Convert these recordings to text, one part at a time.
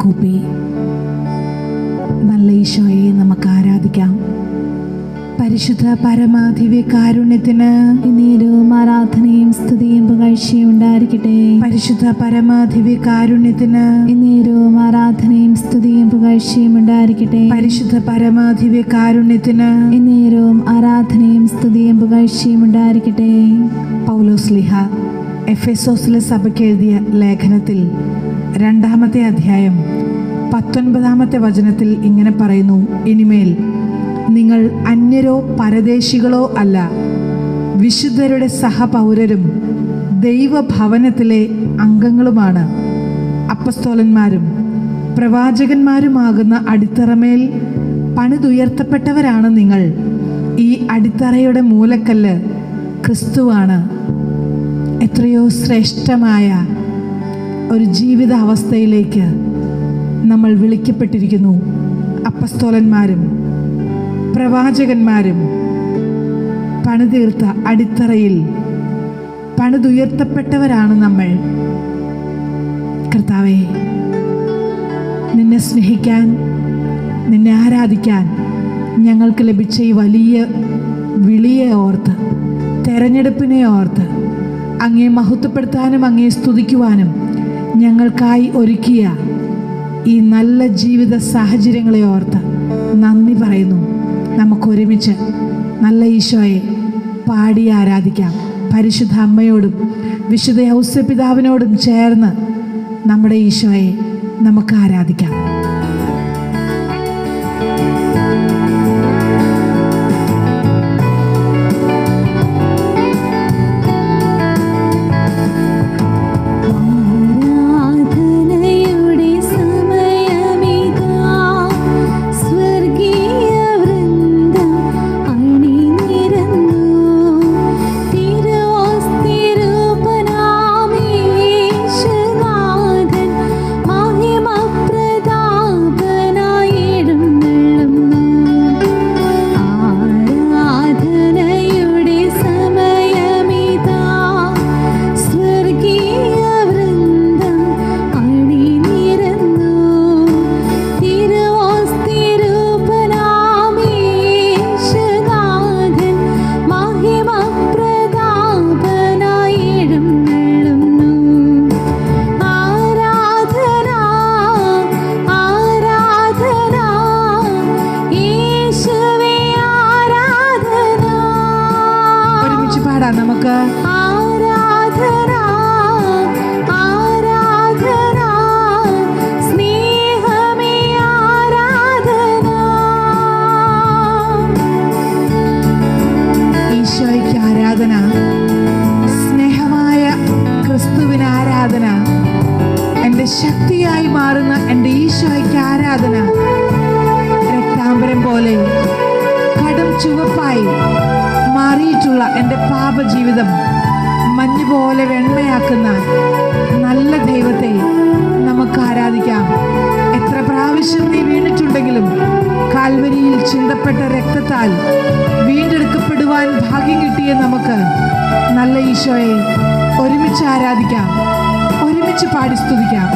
കൈകൂപ്പി നല്ല ഈശോയെ നമുക്ക് ആരാധിക്കാം. പരിശുദ്ധ പരമാധിവ്യകാരുണ്യത്തിന് നേരവും ആരാധനയും സ്തുതിയും പുകഴ്ചയും ഉണ്ടായിരിക്കട്ടെ. പരിശുദ്ധ പരമാധിവ്യകാരുണ്യത്തിന് നേരവും ആരാധനയും സ്തുതിയും പുകഴ്ചയും ഉണ്ടായിരിക്കട്ടെ. പരിശുദ്ധ പരമാധിവ്യകാരുണ്യത്തിന് നേരവും ആരാധനയും സ്തുതിയും പുകഴ്ചയും ഉണ്ടായിരിക്കട്ടെ. പൗലോസ്ലീഹ എഫെസോസിലെ സഭയ്ക്ക് എഴുതിയ ലേഖനത്തിൽ 2-ാമത്തെ അധ്യായം 19-ാമത്തെ വചനത്തിൽ ഇങ്ങനെ പറയുന്നു: ഇനിമേൽ നിങ്ങൾ അന്യരോ പരദേശികളോ അല്ല, വിശുദ്ധരുടെ സഹപൗരരും ദൈവഭവനത്തിലെ അംഗങ്ങളുമാണ്. അപ്പസ്തോലന്മാരും പ്രവാചകന്മാരുമാകുന്ന അടിത്തറമേൽ പണിതുയർത്തപ്പെട്ടവരാണ് നിങ്ങൾ. ഈ അടിത്തറയുടെ മൂലക്കല്ല് ക്രിസ്തുവാണ്. എത്രയോ ശ്രേഷ്ഠമായ ഒരു ജീവിത അവസ്ഥയിലേക്ക് നമ്മൾ വിളിക്കപ്പെട്ടിരിക്കുന്നു. അപ്പസ്തോലന്മാരും പ്രവാചകന്മാരും പണിതീർത്ത അടിത്തറയിൽ പണിതുയർത്തപ്പെട്ടവരാണ് നമ്മൾ. കർത്താവേ, നിന്നെ സ്നേഹിക്കാൻ, നിന്നെ ആരാധിക്കാൻ ഞങ്ങൾക്ക് ലഭിച്ച ഈ വലിയ വിളിയെ ഓർത്ത്, തെരഞ്ഞെടുപ്പിനെ ഓർത്ത്, അങ്ങയെ മഹത്വപ്പെടുത്താനും അങ്ങയെ സ്തുതിക്കുവാനും ഞങ്ങൾക്കായി ഒരുക്കിയ ഈ നല്ല ജീവിത സാഹചര്യങ്ങളെ ഓർത്ത് നന്ദി പറയുന്നു. നമുക്കൊരുമിച്ച് നല്ല ഈശോയെ പാടി ആരാധിക്കാം. പരിശുദ്ധ അമ്മയോടും വിശുദ്ധ ഔസേപ്പിതാവിനോടും ചേർന്ന് നമ്മുടെ ഈശോയെ നമുക്ക് ആരാധിക്കാം. നമുക്ക് ആരാധന ആരാധന സ്നേഹമേ ആരാധന. ഈശോയ്ക്ക് ആരാധന, സ്നേഹമായ ക്രിസ്തുവിന് ആരാധന, എൻ്റെ ശക്തിയായി മാറുന്ന എൻ്റെ ഈശോയ്ക്ക് ആരാധന. രക്താംബരം പോലെ കടും ചുവപ്പായി മാറിയിട്ടുള്ള എൻ്റെ പാപജീവിതം മഞ്ഞുപോലെ വെണ്മയാക്കുന്ന നല്ല ദൈവത്തെ നമുക്ക് ആരാധിക്കാം. എത്ര പ്രാവശ്യം നീ വീണിട്ടുണ്ടെങ്കിലും കാൽവരിയിൽ ചിന്തപ്പെട്ട രക്തത്താൽ വീണ്ടെടുക്കപ്പെടുവാൻ ഭാഗ്യം കിട്ടിയ നമുക്ക് നല്ല ഈശോയെ ഒരുമിച്ച് ആരാധിക്കാം, ഒരുമിച്ച് പാടി സ്തുതിക്കാം.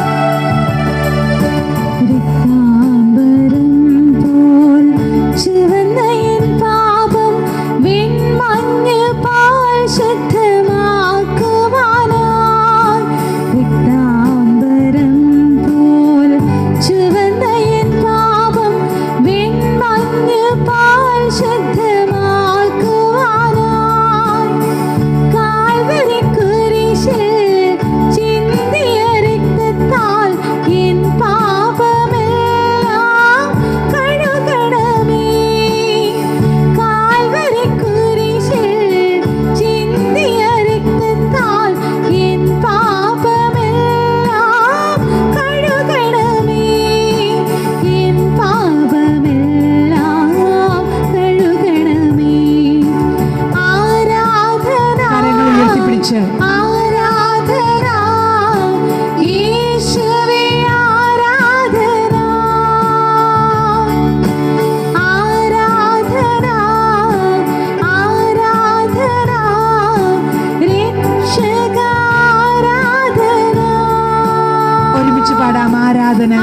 പാടാം. ആരാധന.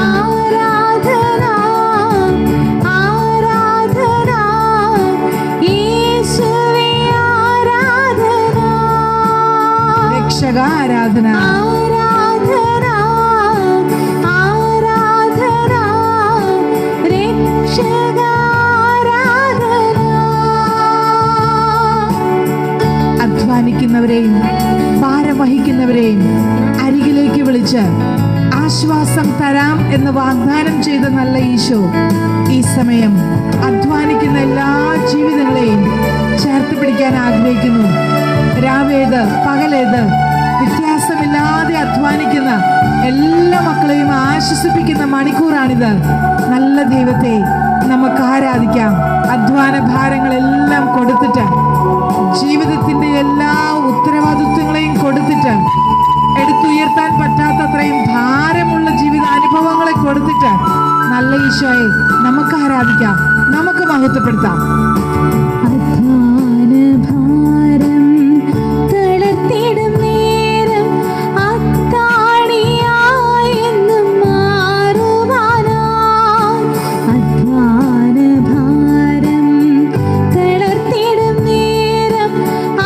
രക്ഷക ആരാധന. ആരാധന ആരാധന രക്ഷക ആരാധന. അധ്വാനിക്കുന്നവരെയും ഭാരം വഹിക്കുന്നവരെയും അരികിലേക്ക് വിളിച്ച് ആശ്വാസം തരാം എന്ന് വാഗ്ദാനം ചെയ്ത നല്ല ഈശോ ഈ സമയം അധ്വാനിക്കുന്ന എല്ലാ ജീവിതങ്ങളെയും ചേർത്ത് പിടിക്കാൻ ആഗ്രഹിക്കുന്നു. രാവേത് പകലേത് വ്യത്യാസമില്ലാതെ അധ്വാനിക്കുന്ന എല്ലാ മക്കളെയും ആശ്വസിപ്പിക്കുന്ന മണിക്കൂറാണിത്. നല്ല ദൈവത്തെ നമുക്ക് ആരാധിക്കാം. അധ്വാന ഭാരങ്ങളെല്ലാം കൊടുത്തിട്ട്, ജീവിതത്തിന്റെ എല്ലാ ഉത്തരവാദിത്വങ്ങളെയും കൊടുത്തിട്ട്, എടുത്തുയർത്താൻ പറ്റാത്തത്രയും ഭാരമുള്ള ജീവിതാനുഭവങ്ങളെ കൊടുത്തിട്ട് നല്ല ഈശോയെ നമുക്ക് ആരാധിക്കാം, നമുക്ക് മഹത്വപ്പെടുത്താം. അധ്വാന ഭാരം തളർത്തിടും നേരം അത്താണിയായി എന്നും മാറുവാനായി. അധ്വാന ഭാരം തളർത്തിടും നേരം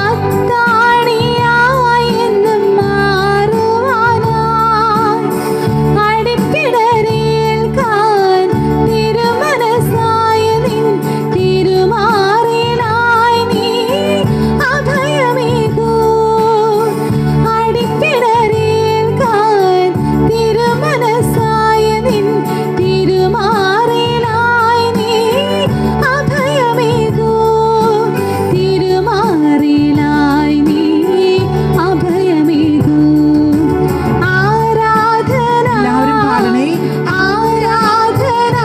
അത്താണിയായി എന്നും മാറുവാനായി. അടിപ്പിടരേൽക്കാൻ തിരുമനസായ നിൻ തിരുമാറിലായി നീ അഭയമേകൂ. അടിപ്പിടരേൽക്കാൻ തിരുമനസായ നിൻ തിരുമാറിലായി നീ അഭയമേകൂ. തിരുമാറിലായി നീ അഭയമേകൂ. ആരാധന എല്ലാവരും പാടണേ. ആരാധന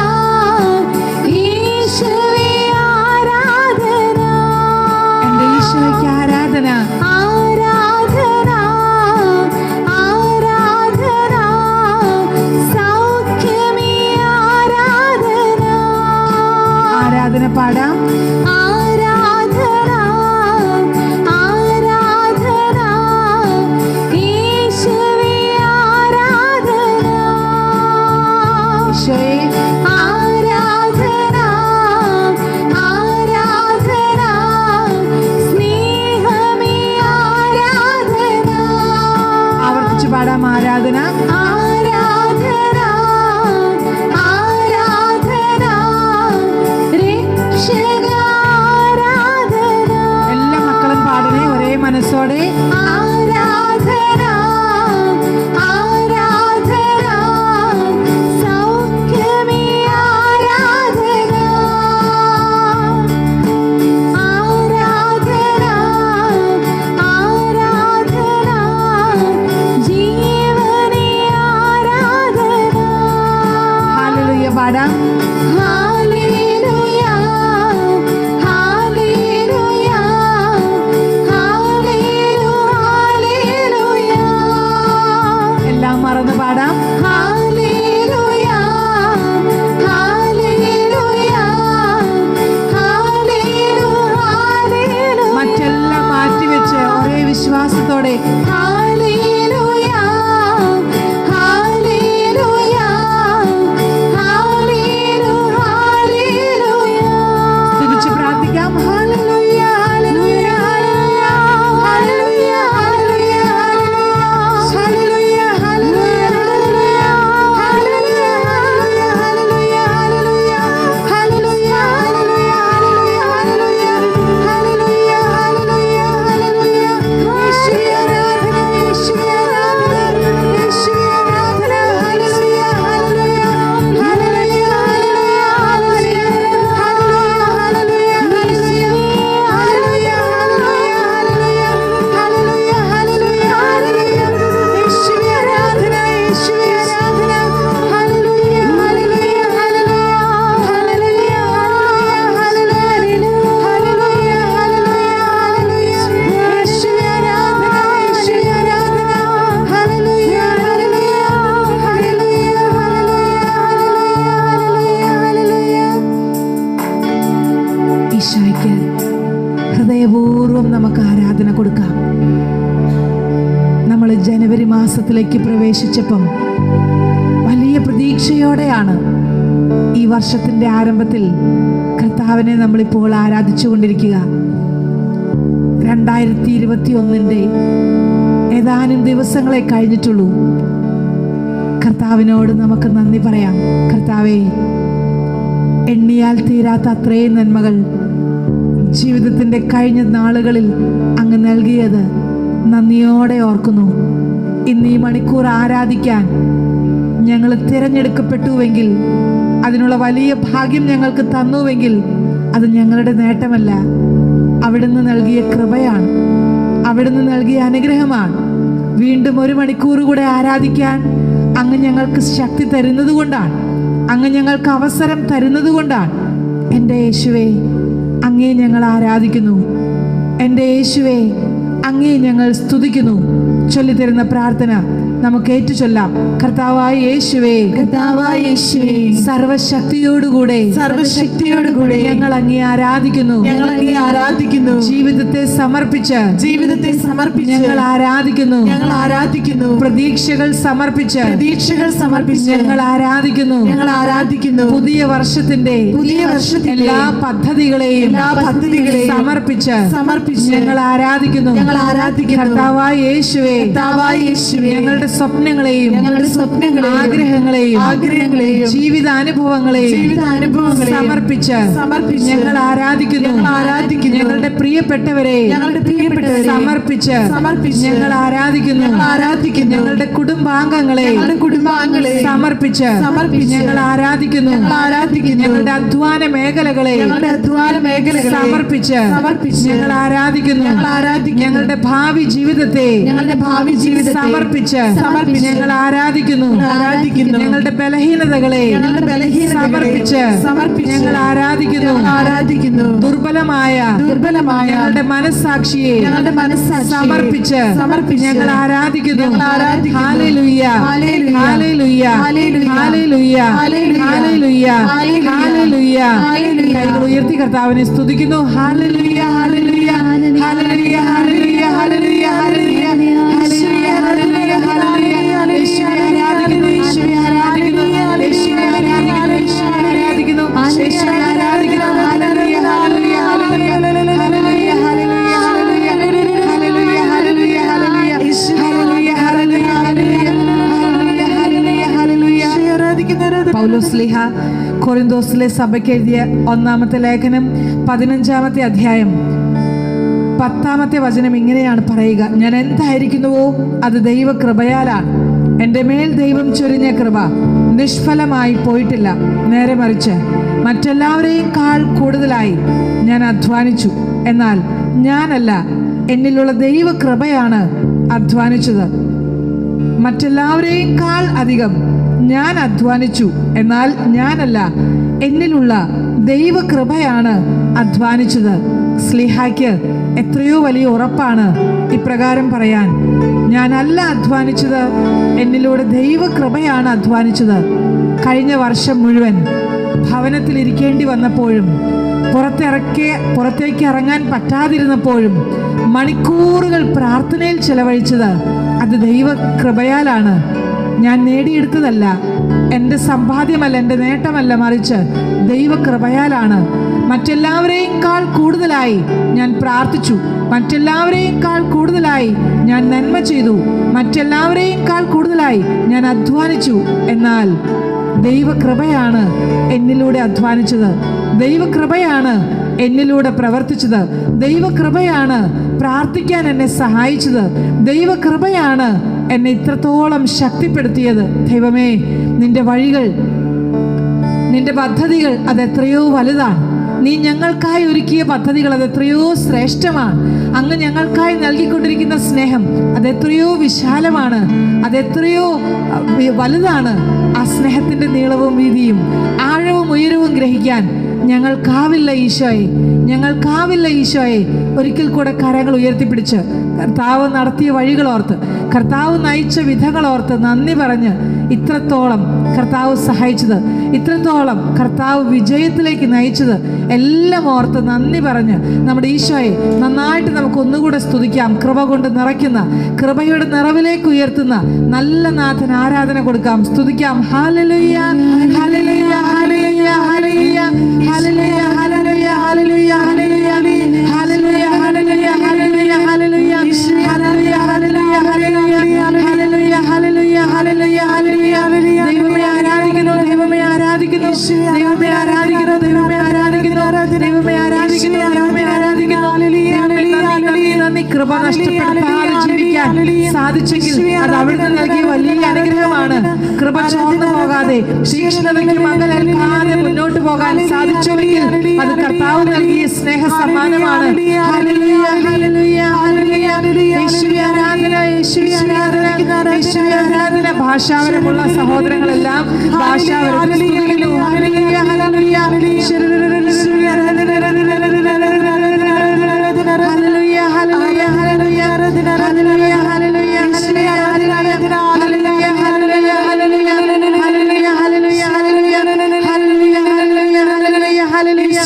യേശുവേ ആരാധന. എന്റെ ഈശോയ്ക്ക് ആരാധന. ആരാധന ആരാധന സൗഖ്യമേ ആരാധന. ആരാധന പാടാം. ആരാധന ആരാധന യേശുവേ ആരാധന. ഈശോയെ ആരാധന ആരാധന സ്നേഹമേ ആരാധന. ആവർത്തിച്ച് പാടാം. ആരാധന. ആരാധന ആരാധന രക്ഷക ആരാധന. എല്ലാ മക്കളും പാടണേ ഒരേ മനസ്സോടെ. ആരാധന ആരാധന സൗഖ്യമേ ആരാധന. ആരാധന ആരാധന ജീവനേ ആരാധന. ഹല്ലേലൂയ പാടാം. ഹല്ലേലൂയ ഹല്ലേലൂയ ഹല്ലേലൂയ. എല്ലാം മറന്ന് പാടാം. ഹല്ലേലൂയ ഹല്ലേലൂയ ഹല്ലേലൂയ. മറ്റെല്ലാം മാറ്റിവെച്ച് ഒരേ വിശ്വാസത്തോടെ ഹല്ലേലൂയ ഹല്ലേലൂയ ഹല്ലേലൂയ. സ്തുതിച്ച് പ്രാർത്ഥിക്കാം. ഹല്ലേലൂയ ഹല്ലേലൂയ ഹല്ലേലൂയ ഹല്ലേലൂയ ഹല്ലേലൂയ ഹല്ലേലൂയ ഈശോയ്ക്ക് ഹൃദയപൂർവ്വം നമുക്ക് ആരാധന കൊടുക്കാം. നമ്മൾ ജനുവരി മാസത്തിലേക്ക് പ്രവേശിച്ചപ്പം വലിയ പ്രതീക്ഷയോടെയാണ് ഈ വർഷത്തിൻ്റെ ആരംഭത്തിൽ കർത്താവിനെ നമ്മളിപ്പോൾ ആരാധിച്ചു കൊണ്ടിരിക്കുക. 2021 ഏതാനും ദിവസങ്ങളെ കഴിഞ്ഞിട്ടുള്ളൂ. കർത്താവിനോട് നമുക്ക് നന്ദി പറയാം. കർത്താവേ, എണ്ണിയാൽ തീരാത്ത അത്രയും നന്മകൾ ജീവിതത്തിൻ്റെ കഴിഞ്ഞ നാളുകളിൽ അങ്ങ് നൽകിയത് നന്ദിയോടെ ഓർക്കുന്നു. ഇന്ന് ഈ മണിക്കൂർ ആരാധിക്കാൻ ഞങ്ങൾ തിരഞ്ഞെടുക്കപ്പെട്ടുവെങ്കിൽ, അതിനുള്ള വലിയ ഭാഗ്യം ഞങ്ങൾക്ക് തന്നുവെങ്കിൽ, അത് ഞങ്ങളുടെ നേട്ടമല്ല, അവിടുന്ന് നൽകിയ കൃപയാണ്, അവിടുന്ന് നൽകിയ അനുഗ്രഹമാണ്. വീണ്ടും ഒരു മണിക്കൂർ കൂടെ ആരാധിക്കാൻ അങ്ങ് ഞങ്ങൾക്ക് ശക്തി തരുന്നത് കൊണ്ടാണ്, അങ്ങ് ഞങ്ങൾക്ക് അവസരം തരുന്നത് കൊണ്ടാണ്. എൻ്റെ യേശുവേ, അങ്ങേ ഞങ്ങൾ ആരാധിക്കുന്നു. എൻ്റെ യേശുവേ, അങ്ങേ ഞങ്ങൾ സ്തുതിക്കുന്നു. ചൊല്ലിത്തരുന്ന പ്രാർത്ഥന നമുക്ക് ഏറ്റു ചൊല്ലാം. കർത്താവായ യേശുവേ, കർത്താവായ യേശുവേ, സർവശക്തിയോടുകൂടെ ഞങ്ങൾ അങ്ങേ ആരാധിക്കുന്നു. ജീവിതത്തെ സമർപ്പിച്ച് ഞങ്ങൾ ആരാധിക്കുന്നു. പ്രതീക്ഷകൾ സമർപ്പിച്ച് ഞങ്ങൾ ആരാധിക്കുന്നു. പുതിയ വർഷത്തിന്റെ എല്ലാ പദ്ധതികളെയും സമർപ്പിച്ച് ഞങ്ങൾ ആരാധിക്കുന്നു. കർത്താവായ യേശുവേ, ഞങ്ങളുടെ സ്വപ്നങ്ങളെയും ആഗ്രഹങ്ങളെയും ജീവിതാനുഭവങ്ങളെയും സമർപ്പിച്ച് ഞങ്ങൾ ആരാധിക്കുന്നു. ഞങ്ങളുടെ പ്രിയപ്പെട്ടവരെ സമർപ്പിച്ച് ഞങ്ങൾ ആരാധിക്കുന്നു. ഞങ്ങളുടെ കുടുംബാംഗങ്ങളെ സമർപ്പിച്ച് ഞങ്ങൾ ആരാധിക്കുന്നു. ഞങ്ങളുടെ അധ്വാന മേഖലകളെ സമർപ്പിച്ച് ഞങ്ങൾ ആരാധിക്കുന്നു. ഞങ്ങളുടെ ഭാവി ജീവിതത്തെ സമർപ്പിച്ച് ഞങ്ങൾ ആരാധിക്കുന്നു. ഞങ്ങളുടെ ബലഹീനതകളെ സമർപ്പിച്ച് ഞങ്ങൾ ആരാധിക്കുന്നു. ദുർബലമായ ഞങ്ങളുടെ മനസ്സാക്ഷിയെ സമർപ്പിച്ച് ഞങ്ങൾ ആരാധിക്കുന്നു. ഹല്ലേലൂയ, ഹല്ലേലൂയ, ഹല്ലേലൂയ, ഹല്ലേലൂയ, ഹല്ലേലൂയ. കൈകൾ ഉയർത്തി കർത്താവിനെ സ്തുതിക്കുന്നു. ഹല്ലേലൂയ, ഹല്ലേലൂയ, ഹല്ലേലൂയ, ഹല്ലേലൂയ, ഹല്ലേലൂയ, ഹല്ലേലൂയ, ഹല്ലേലൂയ, ഹല്ലേലൂയ, ഹല്ലേലൂയ. യേശുവേ ആരാധിക്കുന്നു, യേശുവേ ആരാധിക്കുന്നു, യേശുവേ ആരാധിക്കുന്നു, യേശുവേ ആരാധിക്കുന്നു, യേശുവേ ആരാധിക്കുന്നു. ഹല്ലേലൂയ, ഹല്ലേലൂയ, ഹല്ലേലൂയ, ഹല്ലേലൂയ, ഹല്ലേലൂയ, ഹല്ലേലൂയ, ഹല്ലേലൂയ, ഹല്ലേലൂയ, ഹല്ലേലൂയ, ഹല്ലേലൂയ, ഹല്ലേലൂയ, ഹല്ലേലൂയ. പൗലോസ് ശ്ലീഹ കൊരിന്തോസിലെ സഭയ്ക്ക് എഴുതിയ ഒന്നാമത്തെ ലേഖനം 15-ാമത്തെ അധ്യായം 10-ാമത്തെ വചനം ഇങ്ങനെയാണ് പറയുക: ഞാൻ എന്തായിരിക്കുന്നുവോ അത് ദൈവകൃപയാലാണ്. എൻ്റെ മേൽ ദൈവം ചൊരിഞ്ഞ കൃപ നിഷ്ഫലമായി പോയിട്ടില്ല. നേരെ മറിച്ച് മറ്റെല്ലാവരെയും കൂടുതലായി ഞാൻ അധ്വാനിച്ചു. എന്നാൽ ഞാനല്ല, എന്നിലുള്ള ദൈവകൃപയാണ് അധ്വാനിച്ചത്. മറ്റെല്ലാവരെയും അധികം ഞാൻ അധ്വാനിച്ചു. എന്നാൽ ഞാനല്ല, എന്നിലുള്ള ദൈവകൃപയാണ് അധ്വാനിച്ചത്. സ്ലീഹായ്ക്ക് എത്രയോ വലിയ ഉറപ്പാണ് ഇപ്രകാരം പറയാൻ. ഞാനല്ല അധ്വാനിച്ചത്, എന്നിലൂടെ ദൈവകൃപയാണ് അധ്വാനിച്ചത്. കഴിഞ്ഞ വർഷം മുഴുവൻ ഭവനത്തിലിരിക്കേണ്ടി വന്നപ്പോഴും പുറത്തേക്ക് ഇറങ്ങാൻ പറ്റാതിരുന്നപ്പോഴും മണിക്കൂറുകൾ പ്രാർത്ഥനയിൽ ചെലവഴിച്ചത് അത് ദൈവകൃപയാലാണ്. ഞാൻ നേടിയെടുത്തതല്ല, എൻ്റെ സമ്പാദ്യമല്ല, എൻ്റെ നേട്ടമല്ല, മറിച്ച് ദൈവകൃപയാലാണ്. മറ്റെല്ലാവരെയും കൂടുതലായി ഞാൻ പ്രാർത്ഥിച്ചു. മറ്റെല്ലാവരെയും കൂടുതലായി ഞാൻ നന്മ ചെയ്തു. മറ്റെല്ലാവരെയും കൂടുതലായി ഞാൻ അധ്വാനിച്ചു. എന്നാൽ ദൈവകൃപയാണ് എന്നിലൂടെ അധ്വാനിച്ചത്. ദൈവകൃപയാണ് എന്നിലൂടെ പ്രവർത്തിച്ചത്. ദൈവകൃപയാണ് പ്രാർത്ഥിക്കാൻ എന്നെ സഹായിച്ചത്. ദൈവകൃപയാണ് എന്നെ ഇത്രത്തോളം ശക്തിപ്പെടുത്തിയത്. ദൈവമേ, നിന്റെ വഴികൾ, നിന്റെ പദ്ധതികൾ അതെത്രയോ വലുതാണ്. നീ ഞങ്ങൾക്കായി ഒരുക്കിയ പദ്ധതികൾ അതെത്രയോ ശ്രേഷ്ഠമാണ്. അങ്ങ് ഞങ്ങൾക്കായി നൽകിക്കൊണ്ടിരിക്കുന്ന സ്നേഹം അതെത്രയോ വിശാലമാണ്, അതെത്രയോ വലുതാണ്. ആ സ്നേഹത്തിൻ്റെ നീളവും വീതിയും ആഴവും ഉയരവും ഗ്രഹിക്കാൻ ഞങ്ങൾക്കാവില്ല ഈശോയെ, ഞങ്ങൾക്കാവില്ല ഈശോയെ. ഒരിക്കൽ കൂടെ കരങ്ങൾ ഉയർത്തിപ്പിടിച്ച് കർത്താവ് നടത്തിയ വഴികളോർത്ത്, കർത്താവ് നയിച്ച വിധങ്ങളോർത്ത് നന്ദി പറഞ്ഞ്, ഇത്രത്തോളം കർത്താവ് സഹായിച്ചത്, ഇത്രത്തോളം കർത്താവ് വിജയത്തിലേക്ക് നയിച്ചത് എല്ലാം ഓർത്ത് നന്ദി പറഞ്ഞ് നമ്മുടെ ഈശോയെ നന്നായിട്ട് നമുക്ക് ഒന്നുകൂടെ സ്തുതിക്കാം. കൃപ കൊണ്ട് നിറയ്ക്കുന്ന, കൃപയുടെ നിറവിലേക്ക് ഉയർത്തുന്ന നല്ല നാഥൻ ആരാധന കൊടുക്കാം, സ്തുതിക്കാം. ഹല്ലേലൂയ, ഹല്ലേലൂയ, ഹല്ലേലൂയ, ഹല്ലേലൂയ, ഹല്ലേലൂയ, ഹല്ലേലൂയ, ഹല്ലേലൂയ, ഹല്ലേലൂയ, ഹല്ലേലൂയ, ഹല്ലേലൂയ, ഹല്ലേലൂയ, ഹല്ലേലൂയ, ഹല്ലേലൂയ, ഹല്ലേലൂയ, ഹല്ലേലൂയ. ദൈവമേ ആരാധിക്കുന്നു, ദൈവമേ ആരാധിക്കുന്നു, ദൈവമേ ആരാധിക്കുന്നു, ദൈവമേ ആരാധിക്കുന്നു. നന്ദി. കൃപ നഷ്ടപ്പെടുത്താതെ ജീവിക്കാൻ സാധിച്ചെങ്കിൽ അത് അവിടുന്ന് നൽകിയ വലിയ അനുഗ്രഹമാണ്. കൃപ ചോർന്നു പോകാതെ തീക്ഷ്ണതയ്ക്ക് മങ്ങലേൽക്കാതെ മുന്നോട്ട് പോകാൻ സാധിച്ചുവെങ്കിൽ അത് കർത്താവ് നൽകിയ സ്നേഹ സമ്മാനമാണ്. ഹല്ലേലൂയ, ഹല്ലേലൂയ, ഹല്ലേലൂയ. യേശുവേ ആരാധന, യേശുവേ ആരാധന, യേശുവേ ആരാധന. ഭാഷാപരമുള്ള സഹോദരങ്ങളെല്ലാം ഭാഷാപരം സ്തുതിക്കുന്നു. ഹല്ലേലൂയ, hallelujah. Hallelujah, hallelujah, hallelujah, hallelujah, hallelujah, hallelujah, hallelujah, hallelujah, hallelujah, hallelujah, hallelujah, hallelujah,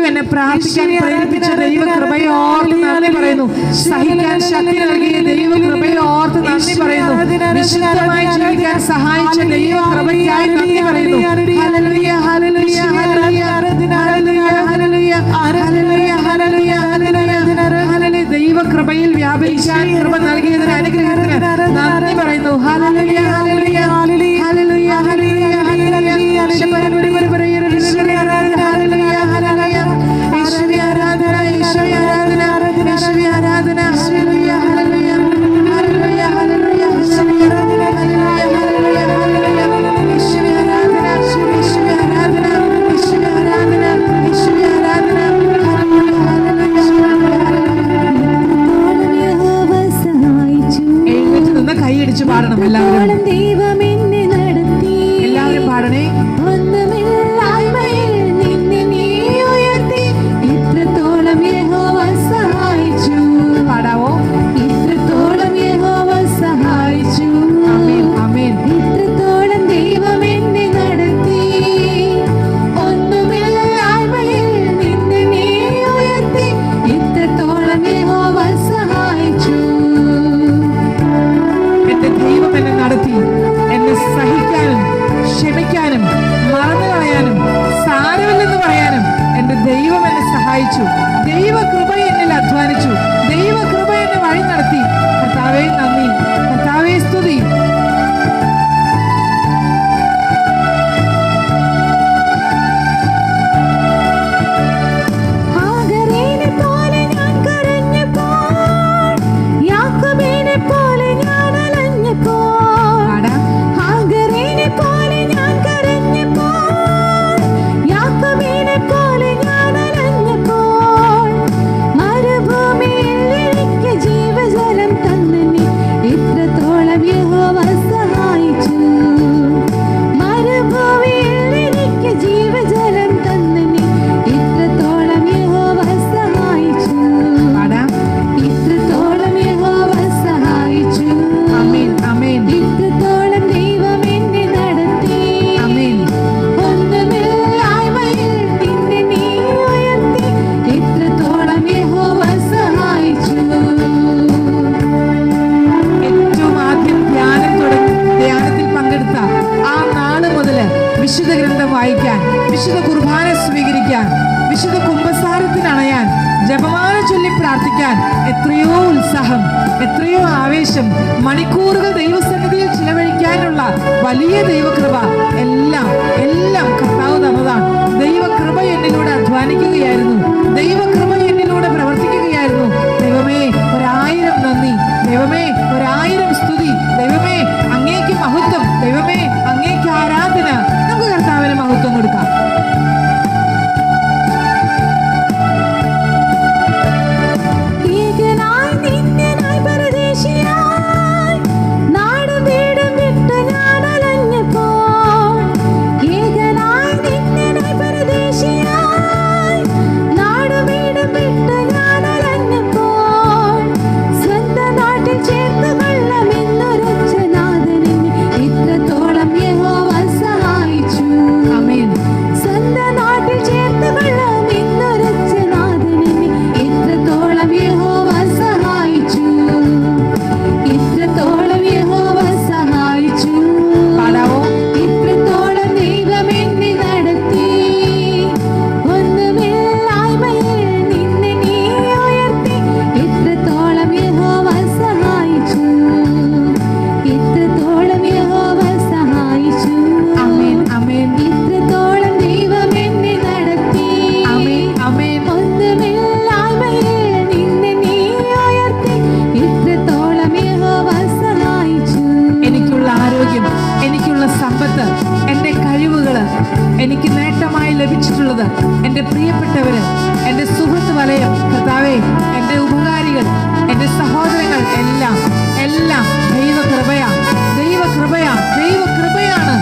എന്നെ പ്രാർത്ഥിക്കാൻ പ്രേരിപ്പിച്ച ദൈവകൃപയെ ഓർത്ത് നന്ദി പറയുന്നു. സഹിക്കാൻ ശക്തി നൽകിയ ദൈവകൃപയെ ഓർത്ത് നന്ദി പറയുന്നു. വിശുദ്ധമായി ജീവിക്കാൻ സഹായിച്ച ദൈവകൃപയ്ക്കായി നന്ദി പറയുന്നു. ഹല്ലേലൂയ, ഹല്ലേലൂയ, ഹല്ലേലൂയ, ഹല്ലേലൂയ, ഹല്ലേലൂയ, ഹല്ലേലൂയ, ഹല്ലേലൂയ, ഹല്ലേലൂയ. ദൈവകൃപയിൽ വ്യാപരിക്കാൻ കൃപ നൽകിയതിന് അനുഗ്രഹത്തിന് നന്ദി പറയുന്നു. ഹല്ലേലൂയ, ഹല്ലേലൂയ, ഹല്ലേലൂയ, ഹല്ലേലൂയ, ഹല്ലേലൂയ, ഹല്ലേലൂയ. യേശുവേ ആരാധന, യേശുവേ ആരാധന, യേശുവേ ആരാധന. ഹല്ലേലൂയ, ഹല്ലേലൂയ, ഹല്ലേലൂയ, ഹല്ലേലൂയ, യേശുവേ ആരാധന, ഹല്ലേലൂയ, ഹല്ലേലൂയ, ഹല്ലേലൂയ. യേശുവേ ആരാധന, യേശുവേ ആരാധന, യേശുവേ ആരാധന, യേശുവേ ആരാധന. എഴുന്നേറ്റ് നിന്ന് കൈയടിച്ച് പാടണം എല്ലാവരും. എല്ലാവരും പാടണേ. പാടാവോ? ഇത്രത്തോളം യഹോവ സഹായിച്ചു. ആമേൻ, ആമേൻ. ഇത്രത്തോളം ദൈവം എന്നെ നടത്തി. ഒന്നുമില്ലായ്മയിൽ നിന്നെ നീ ഉയർത്തി. ഇത്രത്തോളം യഹോവ സഹായിച്ചു. എന്റെ ദൈവം എന്നെ നടത്തി. എന്നെ സഹിക്കാനും ക്ഷമിക്കാനും മറന്നു കളയാനും സാരമില്ലെന്ന് പറയാനും എന്റെ ദൈവം എന്നെ സഹായിച്ചു. ദൈവകൃപ എന്നിൽ അധ്വാനിച്ചു. ദൈവകൃപ എന്നെ വഴി നടത്തി. കർത്താവേ നന്ദി, കർത്താവേ സ്തുതി. ഹാഗറിനെ പോലെ ഞാൻ കരഞ്ഞപ്പോൾ, യാക്കോബിനെ പോലെ ഞാൻ അലഞ്ഞപ്പോൾ. പാടാം. ഹാഗറിനെ പോലെ ഞാൻ കരഞ്ഞപ്പോൾ, യാക്കോബിനെ പോലെ ഞാൻ അലഞ്ഞപ്പോൾ. മരുഭൂമിയിൽ എനിക്ക് ജീവജലം തന്നനി. ഇത്രത്തോളം യഹോവ സഹായിച്ചു. മരുഭൂമിയിൽ എനിക്ക് ജീവജലം തന്നനി. ഇത്രത്തോളം യഹോവ സഹായിച്ചു. പാടാം. ഇത്രത്തോളം യഹോവ സഹായിച്ചു. ആമേൻ, ആമേൻ, ഇത്രത്തോളം ദൈവം എന്നെ നടത്തി. ആമേൻ. ഒന്നുമില്ലായ്മയിൽ നിന്നെ നീ ഉയർത്തി. ഇത്രത്തോളം യഹോവ സഹായിച്ചു. ഏറ്റവും ആദ്യം ധ്യാനത്തിൽ പങ്കെടുത്ത ആ നാള് മുതൽ വിശുദ്ധ ഗ്രന്ഥം വായിക്കാൻ, വിശുദ്ധ കുർബാന സ്വീകരിക്കാൻ, വിശുദ്ധ കുമ്പസാരത്തിനണയാൻ, ജപമാല ചൊല്ലി പ്രാർത്ഥിക്കാൻ എത്രയോ ഉത്സാഹം, എത്രയോ ആവേശം, മണിക്കൂറുകൾ ദൈവസന്നിധിയിൽ ചിലവഴിക്കാനുള്ള വലിയ ദൈവകൃപ എല്ലാം എല്ലാം കർത്താവ് തന്നതാണ്. ദൈവകൃപ എന്നിലൂടെ അധ്വാനിക്കുകയായിരുന്നു. ദൈവകൃപ എന്നിലൂടെ പ്രവർത്തിക്കുകയായിരുന്നു. ദൈവമേ 1000 നന്ദി. ദൈവമേ 1000 സ്തുതി. ദൈവമേ അങ്ങേക്ക് മഹത്വം. ദൈവമേ അങ്ങേക്ക് ആരാധന. നമുക്ക് കർത്താവിന് മഹത്വം കൊടുക്കാം. ഏകനായി നിന്യനായി പരദേശിയായി നാടും വീടും വിട്ട് ഞാൻ അലഞ്ഞപ്പോൾ. ഏകനായി നിന്യനായി പരദേശിയായി നാടും വീടും പ്രാർത്ഥിക്കുന്നത് എൻ്റെ പ്രിയപ്പെട്ടവര്, എൻ്റെ സുഹൃത്ത് വലയം, കർത്താവേ, എൻ്റെ ഉപകാരികൾ, എൻ്റെ സഹോദരങ്ങൾ എല്ലാം ദൈവകൃപയാണ്. ദൈവകൃപയാണ്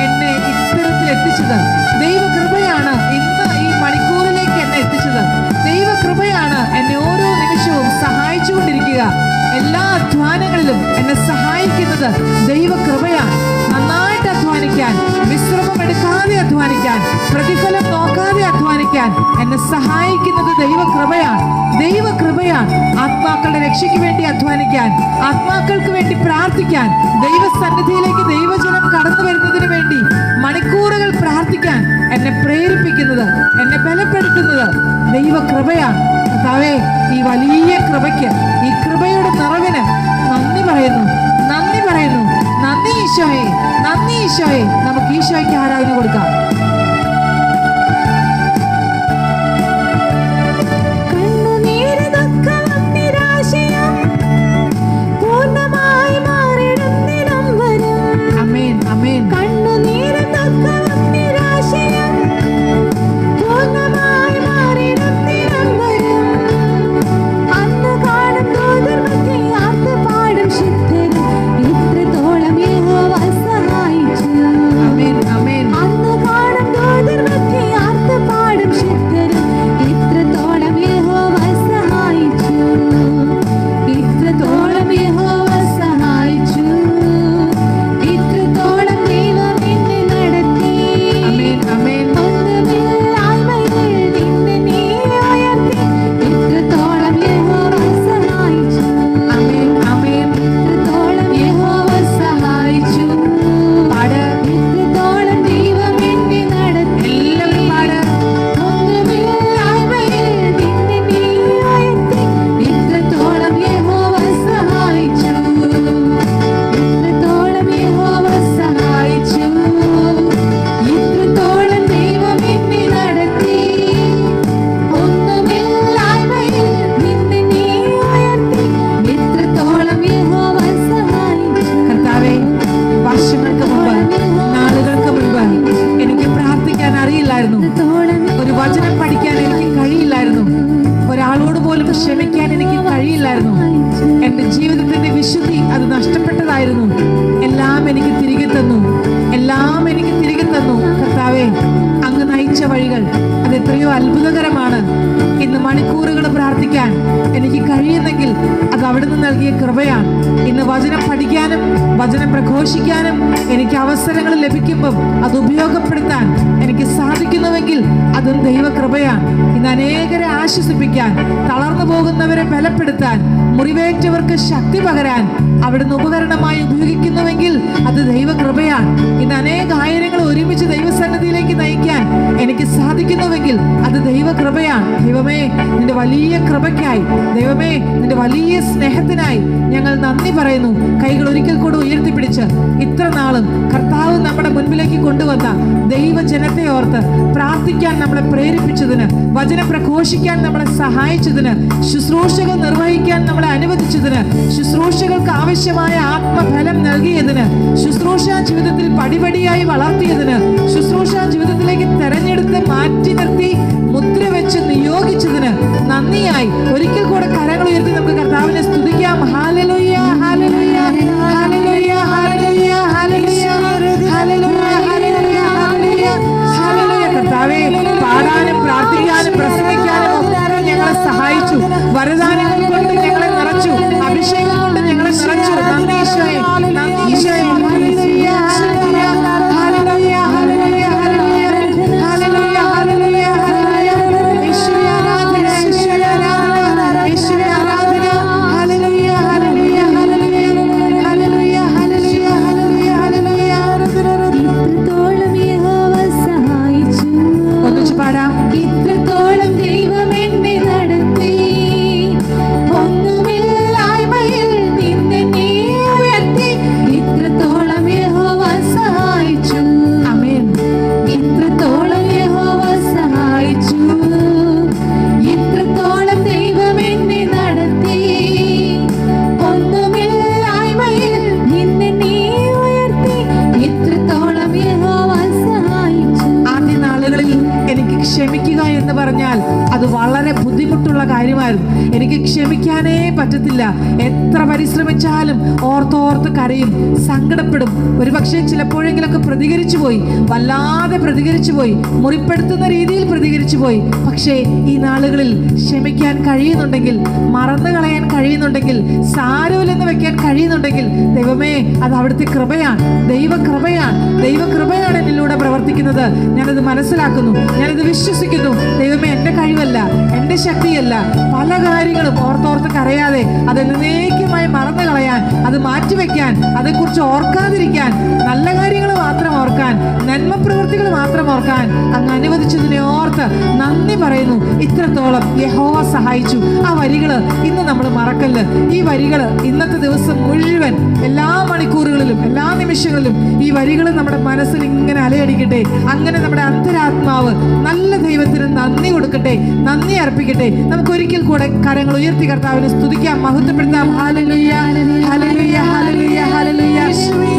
എന്നെ ഇത്തരത്തിൽ എത്തിച്ചത്. ദൈവകൃപയാണ് ഇന്ന് ഈ മണിക്കൂറിലേക്ക് എന്നെ എത്തിച്ചത്. ദൈവകൃപയാണ് എന്നെ ഓരോ നിമിഷവും സഹായിച്ചുകൊണ്ടിരിക്കുക. എല്ലാ അധ്വാനങ്ങളിലും എന്നെ സഹായിക്കുന്നത് ദൈവകൃപയാണ്. നന്നായിട്ട് അധ്വാനിക്കാൻ, വിശ്രമം എടുക്കാതെ അധ്വാനിക്കാൻ, പ്രതിഫലം നോക്കാതെ അധ്വാനിക്കാൻ എന്നെ സഹായിക്കുന്നത് ദൈവകൃപയാണ്. ആത്മാക്കളുടെ രക്ഷയ്ക്ക് വേണ്ടി അധ്വാനിക്കാൻ, ആത്മാക്കൾക്ക് വേണ്ടി പ്രാർത്ഥിക്കാൻ, ദൈവസന്നിധിയിലേക്ക് ദൈവജനം കടന്നു വരുന്നതിന് വേണ്ടി മണിക്കൂറുകൾ പ്രാർത്ഥിക്കാൻ എന്നെ പ്രേരിപ്പിക്കുന്നത്, എന്നെ ബലപ്പെടുത്തുന്നത് ദൈവകൃപയാണ്. കർത്താവേ, ഈ വലിയ കൃപയ്ക്ക്, ഈ കൃപയുടെ നിറവിന് നന്ദി പറയുന്നു. നന്ദി ഈശോയെ. നമുക്ക് ഈശോയ്ക്ക് ആരാധന കൊടുക്കാം. ഒരു വചനം പഠിക്കാൻ എനിക്ക് കഴിയില്ലായിരുന്നു. ഒരാളോട് പോലും ക്ഷമിക്കാൻ എനിക്ക് കഴിയില്ലായിരുന്നു. എൻ്റെ ജീവിതത്തിന്റെ വിശുദ്ധി അത് നഷ്ടപ്പെട്ടതായിരുന്നു. എല്ലാം എനിക്ക് തിരികെ തന്നു. കർത്താവേ, അങ്ങ് നയിച്ച വഴികൾ അത് എത്രയോ അത്ഭുതകരമാണ്. ഇന്ന് മണിക്കൂറുകൾ പ്രാർത്ഥിക്കാൻ എനിക്ക് കഴിയുന്നെങ്കിൽ അത് അവിടുന്ന് നൽകിയ കൃപയാണ്. ഇന്ന് വചനം പഠിക്കാനും വചനം പ്രഘോഷിക്കാനും എനിക്ക് അവസരങ്ങൾ ലഭിക്കുമ്പം അത് ഉപയോഗപ്പെടുത്താൻ എനിക്ക് സാധിക്കുന്നുവെങ്കിൽ അതും ദൈവകൃപയാണ്. ഇന്ന് അനേകരെ ആശ്വസിപ്പിക്കാൻ, തളർന്നു പോകുന്നവരെ ബലപ്പെടുത്താൻ, മുറിവേറ്റവർക്ക് ശക്തി പകരാൻ അവിടുന്ന് ഉപകരണമായി ഉപയോഗിക്കുന്നുവെങ്കിൽ അത് ദൈവകൃപയാണ്. ഇന്ന് അനേകായിരങ്ങൾ ഒരുമിച്ച് ദൈവസന്നിധിയിലേക്ക് നയിക്കാൻ എനിക്ക് സാധിക്കുന്നുവെങ്കിൽ അത് ദൈവകൃപയാണ്. ദൈവമേ, നിന്റെ വലിയ കൃപയ്ക്കായി, ദൈവമേ, നിന്റെ വലിയ സ്നേഹത്തിനായി ഞങ്ങൾ നന്ദി പറയുന്നു. കൈകൾ ഒരിക്കൽ കൂടെ ഉയർത്തിപ്പിടിച്ച് ഇത്ര നാളും കർത്താവ് നമ്മുടെ മുൻപിലേക്ക് കൊണ്ടുവന്ന ദൈവജനത്തെ ഓർത്ത് പ്രാർത്ഥിക്കാൻ നമ്മളെ പ്രേരിപ്പിച്ചതിന്, വചനം പ്രഘോഷിക്കാൻ നമ്മളെ സഹായിച്ചതിന്, ശുശ്രൂഷകൾ നിർവഹിക്കാൻ നമ്മളെ അനുവദിച്ചതിന്, ശുശ്രൂഷകൾക്ക് ആവശ്യമായ ആത്മഫലം നൽകിയതിന്, ശുശ്രൂഷാ ജീവിതത്തിൽ പടിപടിയായി വളർത്തിയതിന്, ശുശ്രൂഷാ ജീവിതത്തിലേക്ക് തെരഞ്ഞെടുത്ത് മാറ്റി നിർത്തി മുദ്ര വെച്ച് നിയോഗിച്ചതിന് നന്ദിയായി ഒരിക്കൽ കൂടെ കരങ്ങൾ ഉയർത്തി നമുക്ക് കർത്താവിനെ സ്തുതിക്കാം. ഹല്ലേലൂയ, ഹല്ലേലൂയ, ഹല്ലേലൂയ, ഹല്ലേലൂയ, ഹല്ലേലൂയ, ഹല്ലേലൂയ, ഹല്ലേലൂയ, ഹല്ലേലൂയ. കർത്താവേ, പാടാനും പ്രാർത്ഥിക്കാനും പ്രസംഗിക്കാനും ഒക്കെ ഞങ്ങളെ സഹായിച്ചു. വരദാനങ്ങൾ കൊണ്ട് ഞങ്ങളെ നിറച്ചു. അഭിഷേകം കൊണ്ട് ഞങ്ങളെ നിറച്ചു. നന്ദി ഈശോയെ, നന്ദി ഈശോയെ. ഹല്ലേലൂയ, ഹല്ലേലൂയ, ഹല്ലേലൂയ, ഹല്ലേലൂയ, ഹല്ലേലൂയ, ഹല്ലേലൂയ, ഹല്ലേലൂയ. യേശുവേ ആരാധന, യേശുവേ ആരാധന, യേശുവേ ആരാധന. ഹല്ലേലൂയ, പറ്റത്തില്ല. എത്ര പരിശ്രമിച്ചാലും ഓർത്തോർത്ത് കരയും, സങ്കടപ്പെടും. ഒരുപക്ഷെ ചിലപ്പോഴെങ്കിലൊക്കെ പ്രതികരിച്ചു പോയി, വല്ലാതെ പ്രതികരിച്ചു പോയി, മുറിപ്പെടുത്തുന്ന രീതിയിൽ പ്രതികരിച്ചു പോയി. പക്ഷേ ഈ നാളുകളിൽ ക്ഷമിക്കാൻ കഴിയുന്നുണ്ടെങ്കിൽ, മറന്നു കളയാൻ കഴിയുന്നുണ്ടെങ്കിൽ, സാരമില്ലെന്ന് വെക്കാൻ കഴിയുന്നുണ്ടെങ്കിൽ, ദൈവമേ, അത് അവിടുത്തെ കൃപയാണ്, ദൈവകൃപയാണ്. ദൈവകൃപയാണ് എന്നിലൂടെ പ്രവർത്തിക്കുന്നത്. ഞാനത് മനസ്സിലാക്കുന്നു, ഞാനത് വിശ്വസിക്കുന്നു. ദൈവമേ, എൻ്റെ കഴിവല്ല, എൻ്റെ ശക്തിയല്ല. പല കാര്യങ്ങളും ഓർത്തോർത്ത് കരയാതെ അത് എന്നേക്കുമായി മറന്നു കളയാൻ, അത് മാറ്റിവെക്കാൻ, അതേക്കുറിച്ച് ഓർക്കാതിരിക്കാൻ, നല്ല കാര്യങ്ങൾ മാത്രം ഓർക്കാൻ, നന്മ പ്രവൃത്തികൾ മാത്രം ഓർക്കാൻ അങ്ങ് അനുവദിച്ചതിനെ ഓർത്ത് നന്ദി പറയുന്നു. ഇത്രത്തോളം യഹോവ സഹായിച്ചു. ആ വരികള് ഇന്ന് നമ്മൾ മറക്കല്ല്. ഈ വരികള് ഇന്നത്തെ ദിവസം മുഴുവൻ, എല്ലാ മണിക്കൂറുകളിലും, എല്ലാ നിമിഷങ്ങളിലും ഈ വരികൾ നമ്മുടെ മനസ്സിൽ ഇങ്ങനെ അലയടിക്കട്ടെ. അങ്ങനെ നമ്മുടെ അന്തരാത്മാവ് നല്ല ദൈവത്തിന് നന്ദി കൊടുക്കട്ടെ, നന്ദി അർപ്പിക്കട്ടെ. നമുക്ക് ഒരിക്കൽ കൂടെ കരങ്ങൾ ഉയർത്തി കർത്താവിനെ സ്തുതിക്കാം, മഹത്വപ്പെടുത്താം. ഹല്ലേലൂയ, ഹല്ലേലൂയ, ഹല്ലേലൂയ, ഹല്ലേലൂയ.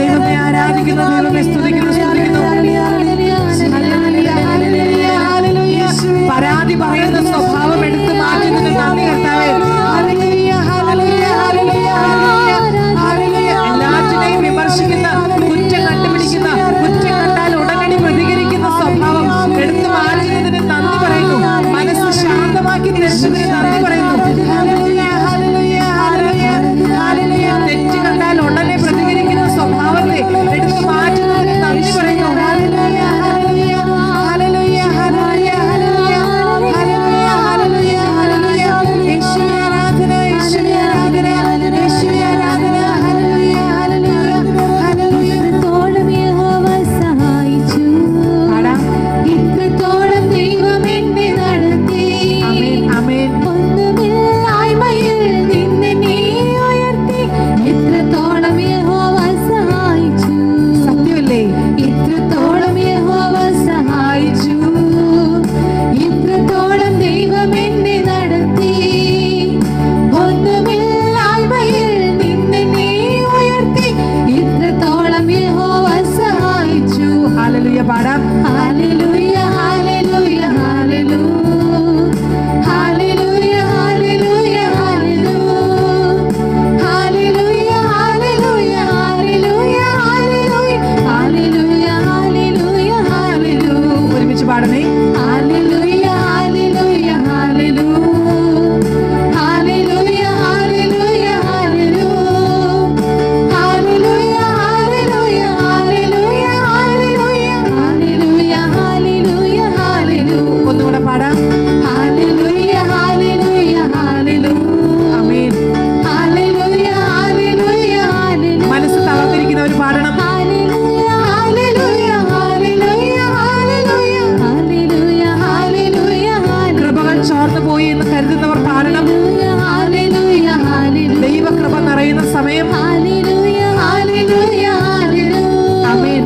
ദൈവത്തെ ആരാധിക്കുന്നു, ദൈവത്തെ സ്തുതിക്കുന്നു, സ്തുതിക്കുന്നു. ഹല്ലേലൂയ, ഹല്ലേലൂയ, ഹല്ലേലൂയ. പരാതി പറയുന്ന സ്വഭാവം എടുത്തു മാറ്റുന്നതിന് നന്ദി കർത്താവേ. ഹല്ലേലൂയ, ഹല്ലേലൂയ, ഹല്ലേലൂയ, ഹല്ലേലൂയ. എല്ലാറ്റിനെയും വിമർശിക്കുന്ന, കുറ്റം കണ്ടുപിടിക്കുന്ന, കുറ്റം കണ്ടാൽ ഉടനടി പ്രതികരിക്കുന്ന സ്വഭാവം എടുത്തു മാറ്റുന്നതിന് നന്ദി പറയുന്നു. മനസ്സ് ശാന്തമാക്കി തരുന്നതിന് നന്ദി പറയുന്നു. ഹല്ലേലൂയ, ഹല്ലേലൂയ, ഹല്ലേലൂയ, ഹല്ലേലൂയ. തെറ്റ് കണ്ടാൽ ഉടനെ പ്രതികരിക്കുന്ന സ്വഭാവത്തെ എടുത്തു മാറ്റുന്നതിന് നന്ദി പറയുന്നു. ഹല്ലേലൂയ, ഹല്ലേലൂയ, ഹല്ലേലൂയ, ഹല്ലേലൂയ, ഹല്ലേലൂയ, ഹല്ലേലൂയ, ഹല്ലേലൂയ. യേശുവേ ആരാധന, യേശുവേ ആരാധന, യേശുവേ ആരാധന. ഹല്ലേലൂയ, ഹല്ലേലൂയ, ഹല്ലേലൂയ. ഇത്രത്തോളം യഹോവ സഹായിച്ചു, ഇത്രത്തോളം ദൈവം എന്നെ നടത്തി. ആമേൻ, ആമേൻ. ഒന്നുമില്ലായ്മയിൽ നിന്നെ നീ ഉയർത്തി. ഇത്രത്തോളം യഹോവ സഹായിച്ചു, സത്യമല്ലേ? ഇത്രത്തോളം യഹോവ സഹായിച്ചു, ഇത്രത്തോളം ദൈവം എന്നെ നടത്തി. ഒന്നുമില്ലായ്മയിൽ നിന്നെ നീ ഉയർത്തി. ഇത്രത്തോളം യഹോവ സഹായിച്ചു. ഹല്ലേലൂയ പാടാം. ഹല്ലേലൂയ, ഹല്ലേലൂയ, ഹല്ലേലൂയ, ഹല്ലേലൂയ, ഹല്ലേലൂയ, ഹല്ലേലൂയ, ഹല്ലേലൂയ, ഹല്ലേലൂയ, ഹല്ലേലൂയ, ഹല്ലേലൂയ, ഹല്ലേലൂയ. ഒരുമിച്ച് പാടണേ. ഹല്ലേലൂയ, ഹല്ലേലൂയ, ഹല്ലേലൂയ, ഹല്ലേലൂയ, ഹല്ലേലൂയ, ഹല്ലേലൂയ, ഹല്ലേലൂയ, ഹല്ലേലൂയ, ഹല്ലേലൂയ, ഹല്ലേലൂയ, ഹല്ലേലൂയ, ഹല്ലേലൂയ. ഒന്നുകൂടെ പാടാം. ഹല്ലേലൂയ, ഹല്ലേലൂയ, ഹല്ലേലൂയ, ആമേൻ. ഹല്ലേലൂയ, ഹല്ലേലൂയ, ഹല്ലേലൂയ. മനസ്സ് തളർന്നിരിക്കുന്നവർ പാടണം. ഹല്ലേലൂയ, ഹല്ലേലൂയ, ഹല്ലേലൂയ, ഹല്ലേലൂയ, ഹല്ലേലൂയ, ഹല്ലേലൂയ, ഹല്ലേലൂയ. കൃപകൾ ചോർന്നു പോയി എന്ന് കരുതുന്നവർ പാടണം. ഹല്ലേലൂയ, ഹല്ലേലൂയ, ദൈവകൃപ നിറയുന്ന സമയം. ഹല്ലേലൂയ, ഹല്ലേലൂയ, ഹല്ലേലൂയ. ആമേൻ.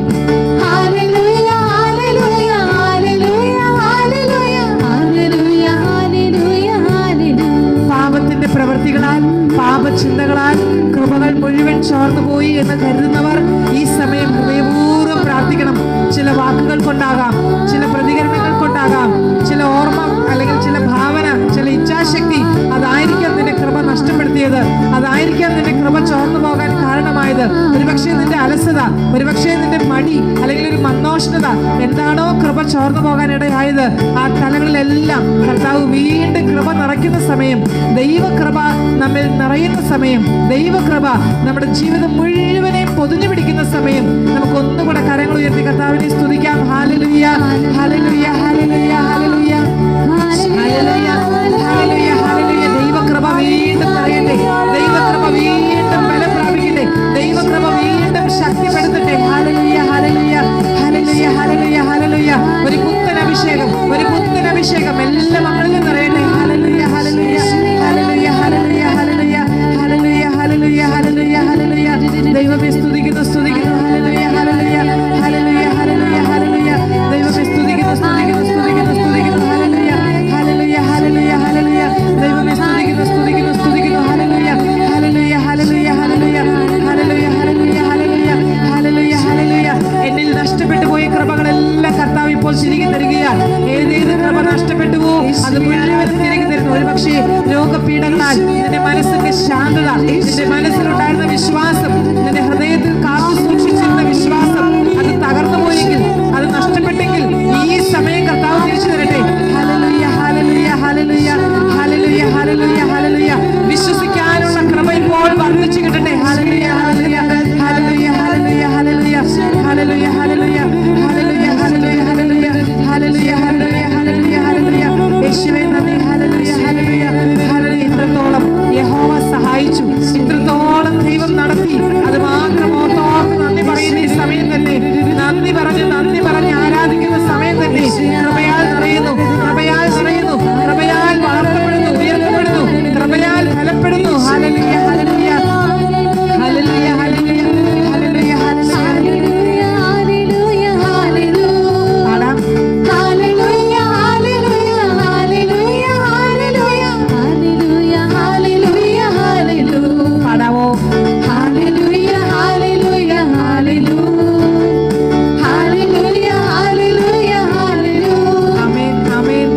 ഹല്ലേലൂയ, ഹല്ലേലൂയ, ഹല്ലേലൂയ, ഹല്ലേലൂയ, ഹല്ലേലൂയ, ഹല്ലേലൂയ, ഹല്ലേലൂയ. പാപത്തിന്റെ പ്രവൃത്തികളാൽ, പാപചിന്തകളാൽ കൃപകൾ മുഴുവൻ ചോർന്നു പോയി എന്ന് കരുതുന്നവർ ഈ സമയം ഹൃദയപൂർവ്വം പ്രാർത്ഥിക്കണം. ചില വാക്കുകൾ കൊണ്ടാകാം, ചില പ്രതികരണങ്ങൾ കൊണ്ടാകാം, ചില ഓർമ്മ അല്ലെങ്കിൽ ചില ഭാവന, ചില ഇച്ഛാശക്തി, അതായിരിക്കാം നിന്റെ കൃപ നഷ്ടപ്പെടുത്തിയത്, അതായിരിക്കാം നിന്റെ കൃപ ചോർന്നു പോകാൻ കാരണമായത്. ഒരുപക്ഷെ നിന്റെ അലസത, ഒരുപക്ഷെ നിന്റെ മടി, അല്ലെങ്കിൽ ഒരു മന്ദോഷ്ണത, എന്താണോ കൃപ ചോർന്നു പോകാൻ ഇടയായത്, ആ തലങ്ങളിലെല്ലാം കർത്താവ് വീണ്ടും കൃപ നിറയ്ക്കുന്ന സമയം, ദൈവകൃപ നമ്മിൽ നിറയുന്ന സമയം, ദൈവകൃപ നമ്മുടെ ജീവിതം മുഴുവനെയും പൊതിഞ്ഞു പിടിക്കുന്ന സമയം, നമുക്ക് ഒന്നുകൂടെ കരങ്ങൾ ഉയർത്തി കർത്താവിനെ സ്തുതിക്കാം. ഹല്ലേലൂയ, ഹല്ലേലൂയ, ഹല്ലേലൂയ, ഹല്ലേലൂയ, ഹല്ലേലൂയ, ഹല്ലേലൂയ, ഹല്ലേലൂയ. ദൈവകൃപ വീണ്ടും നിറയട്ടെ, ദൈവകൃപ വീണ്ടും ബലം പ്രാപിക്കട്ടെ, ദൈവകൃപ വീണ്ടും ശക്തിപ്പെടുത്തട്ടെ. ഹല്ലേലൂയ, ഹല്ലേലൂയ, ഹല്ലേലൂയ, ഹല്ലേലൂയ, ഹല്ലേലൂയ. ഒരു പുത്തൻ അഭിഷേകം, ഒരു പുത്തൻ അഭിഷേകം എല്ലാ മക്കളിലും നിറയട്ടെ. ഹല്ലേലൂയ, ഹല്ലേലൂയ, ഹല്ലേലൂയ, ഹല്ലേലൂയ, ഹല്ലേലൂയ, ഹല്ലേലൂയ, ഹല്ലേലൂയ, ഹല്ലേലൂയ, ഹല്ലേലൂയ. ദൈവമേ സ്തുതിക്കുന്നു, സ്തുതിക്കുന്നു. ഹല്ലേലൂയ, ഹല്ലേലൂയ, ഹല്ലേലൂയ, ഹല്ലേലൂയ, ഹല്ലേലൂയ. ദൈവമേ സ്തുതിക്കുന്നു, സ്തുതിക്കുന്നു, സ്തുതിക്കുന്നു, സ്തുതിക്കുന്നു. ഹല്ലേലൂയ, ഹല്ലേലൂയ, ഹല്ലേലൂയ, ഹല്ലേലൂയ. ദൈവമേ മനസ്സിലുണ്ടായിരുന്ന വിശ്വാസം, നിന്റെ ഹൃദയത്തിൽ കാത്തു സൂക്ഷിച്ചിരുന്ന വിശ്വാസം അത് തകർന്നു പോയെങ്കിൽ, അത് നഷ്ടപ്പെട്ടെങ്കിൽ ഈ സമയം കർത്താവ് തിരിച്ചു തരട്ടെ. ഹല്ലേലൂയ, ഹല്ലേലൂയ, ഹല്ലേലൂയ, ഹല്ലേലൂയ, ഹല്ലേലൂയ, ഹല്ലേലൂയ. വിശ്വസിക്കാനുള്ള കൃപ ഇപ്പോൾ വർദ്ധിച്ചു കിട്ടട്ടെ. ഹല്ലേലൂയ, ഹല്ലേലൂയ, ഹല്ലേലൂയ, ഹല്ലേലൂയ, ഹല്ലേലൂയ, ഹല്ലേലൂയ, ഹല്ലേലൂയ, ഹല്ലേലൂയ, ഹല്ലേലൂയ, ഹല്ലേലൂയ, ഹല്ലേലൂയ, ഹല്ലേലൂയ, ഹല്ലേലൂയ. യേശുവേ നന്ദി. ഹല്ലേലൂയ, ഹല്ലേലൂയ, ഹല്ലേലൂയ. ഇത്രത്തോളം യഹോവ സഹായിച്ചു, ഇത്രത്തോളം ദൈവം നടത്തി. അത് മാത്രം ഓർത്തോർത്ത് നന്ദി പറയുന്ന ഈ സമയം തന്നെ, നന്ദി പറഞ്ഞ് ആരാധിക്കുന്ന സമയം തന്നെ കൃപയാൽ നിറയുന്നു, കൃപയാൽ നിറയുന്നു, കൃപയാൽ വളർത്തപ്പെടുന്നു, ഉയർത്തപ്പെടുന്നു, കൃപയാൽ ഫലപ്പെടുന്നു. ഹല്ലേലൂയ, ഹല്ലേലൂയ, ഹല്ലേലൂയ, ഹല്ലേലൂയ, ഹല്ലേലൂയ, ഹല്ലേലൂയ. പാടാം. പാടാവോ? ആമേൻ, ആമേൻ.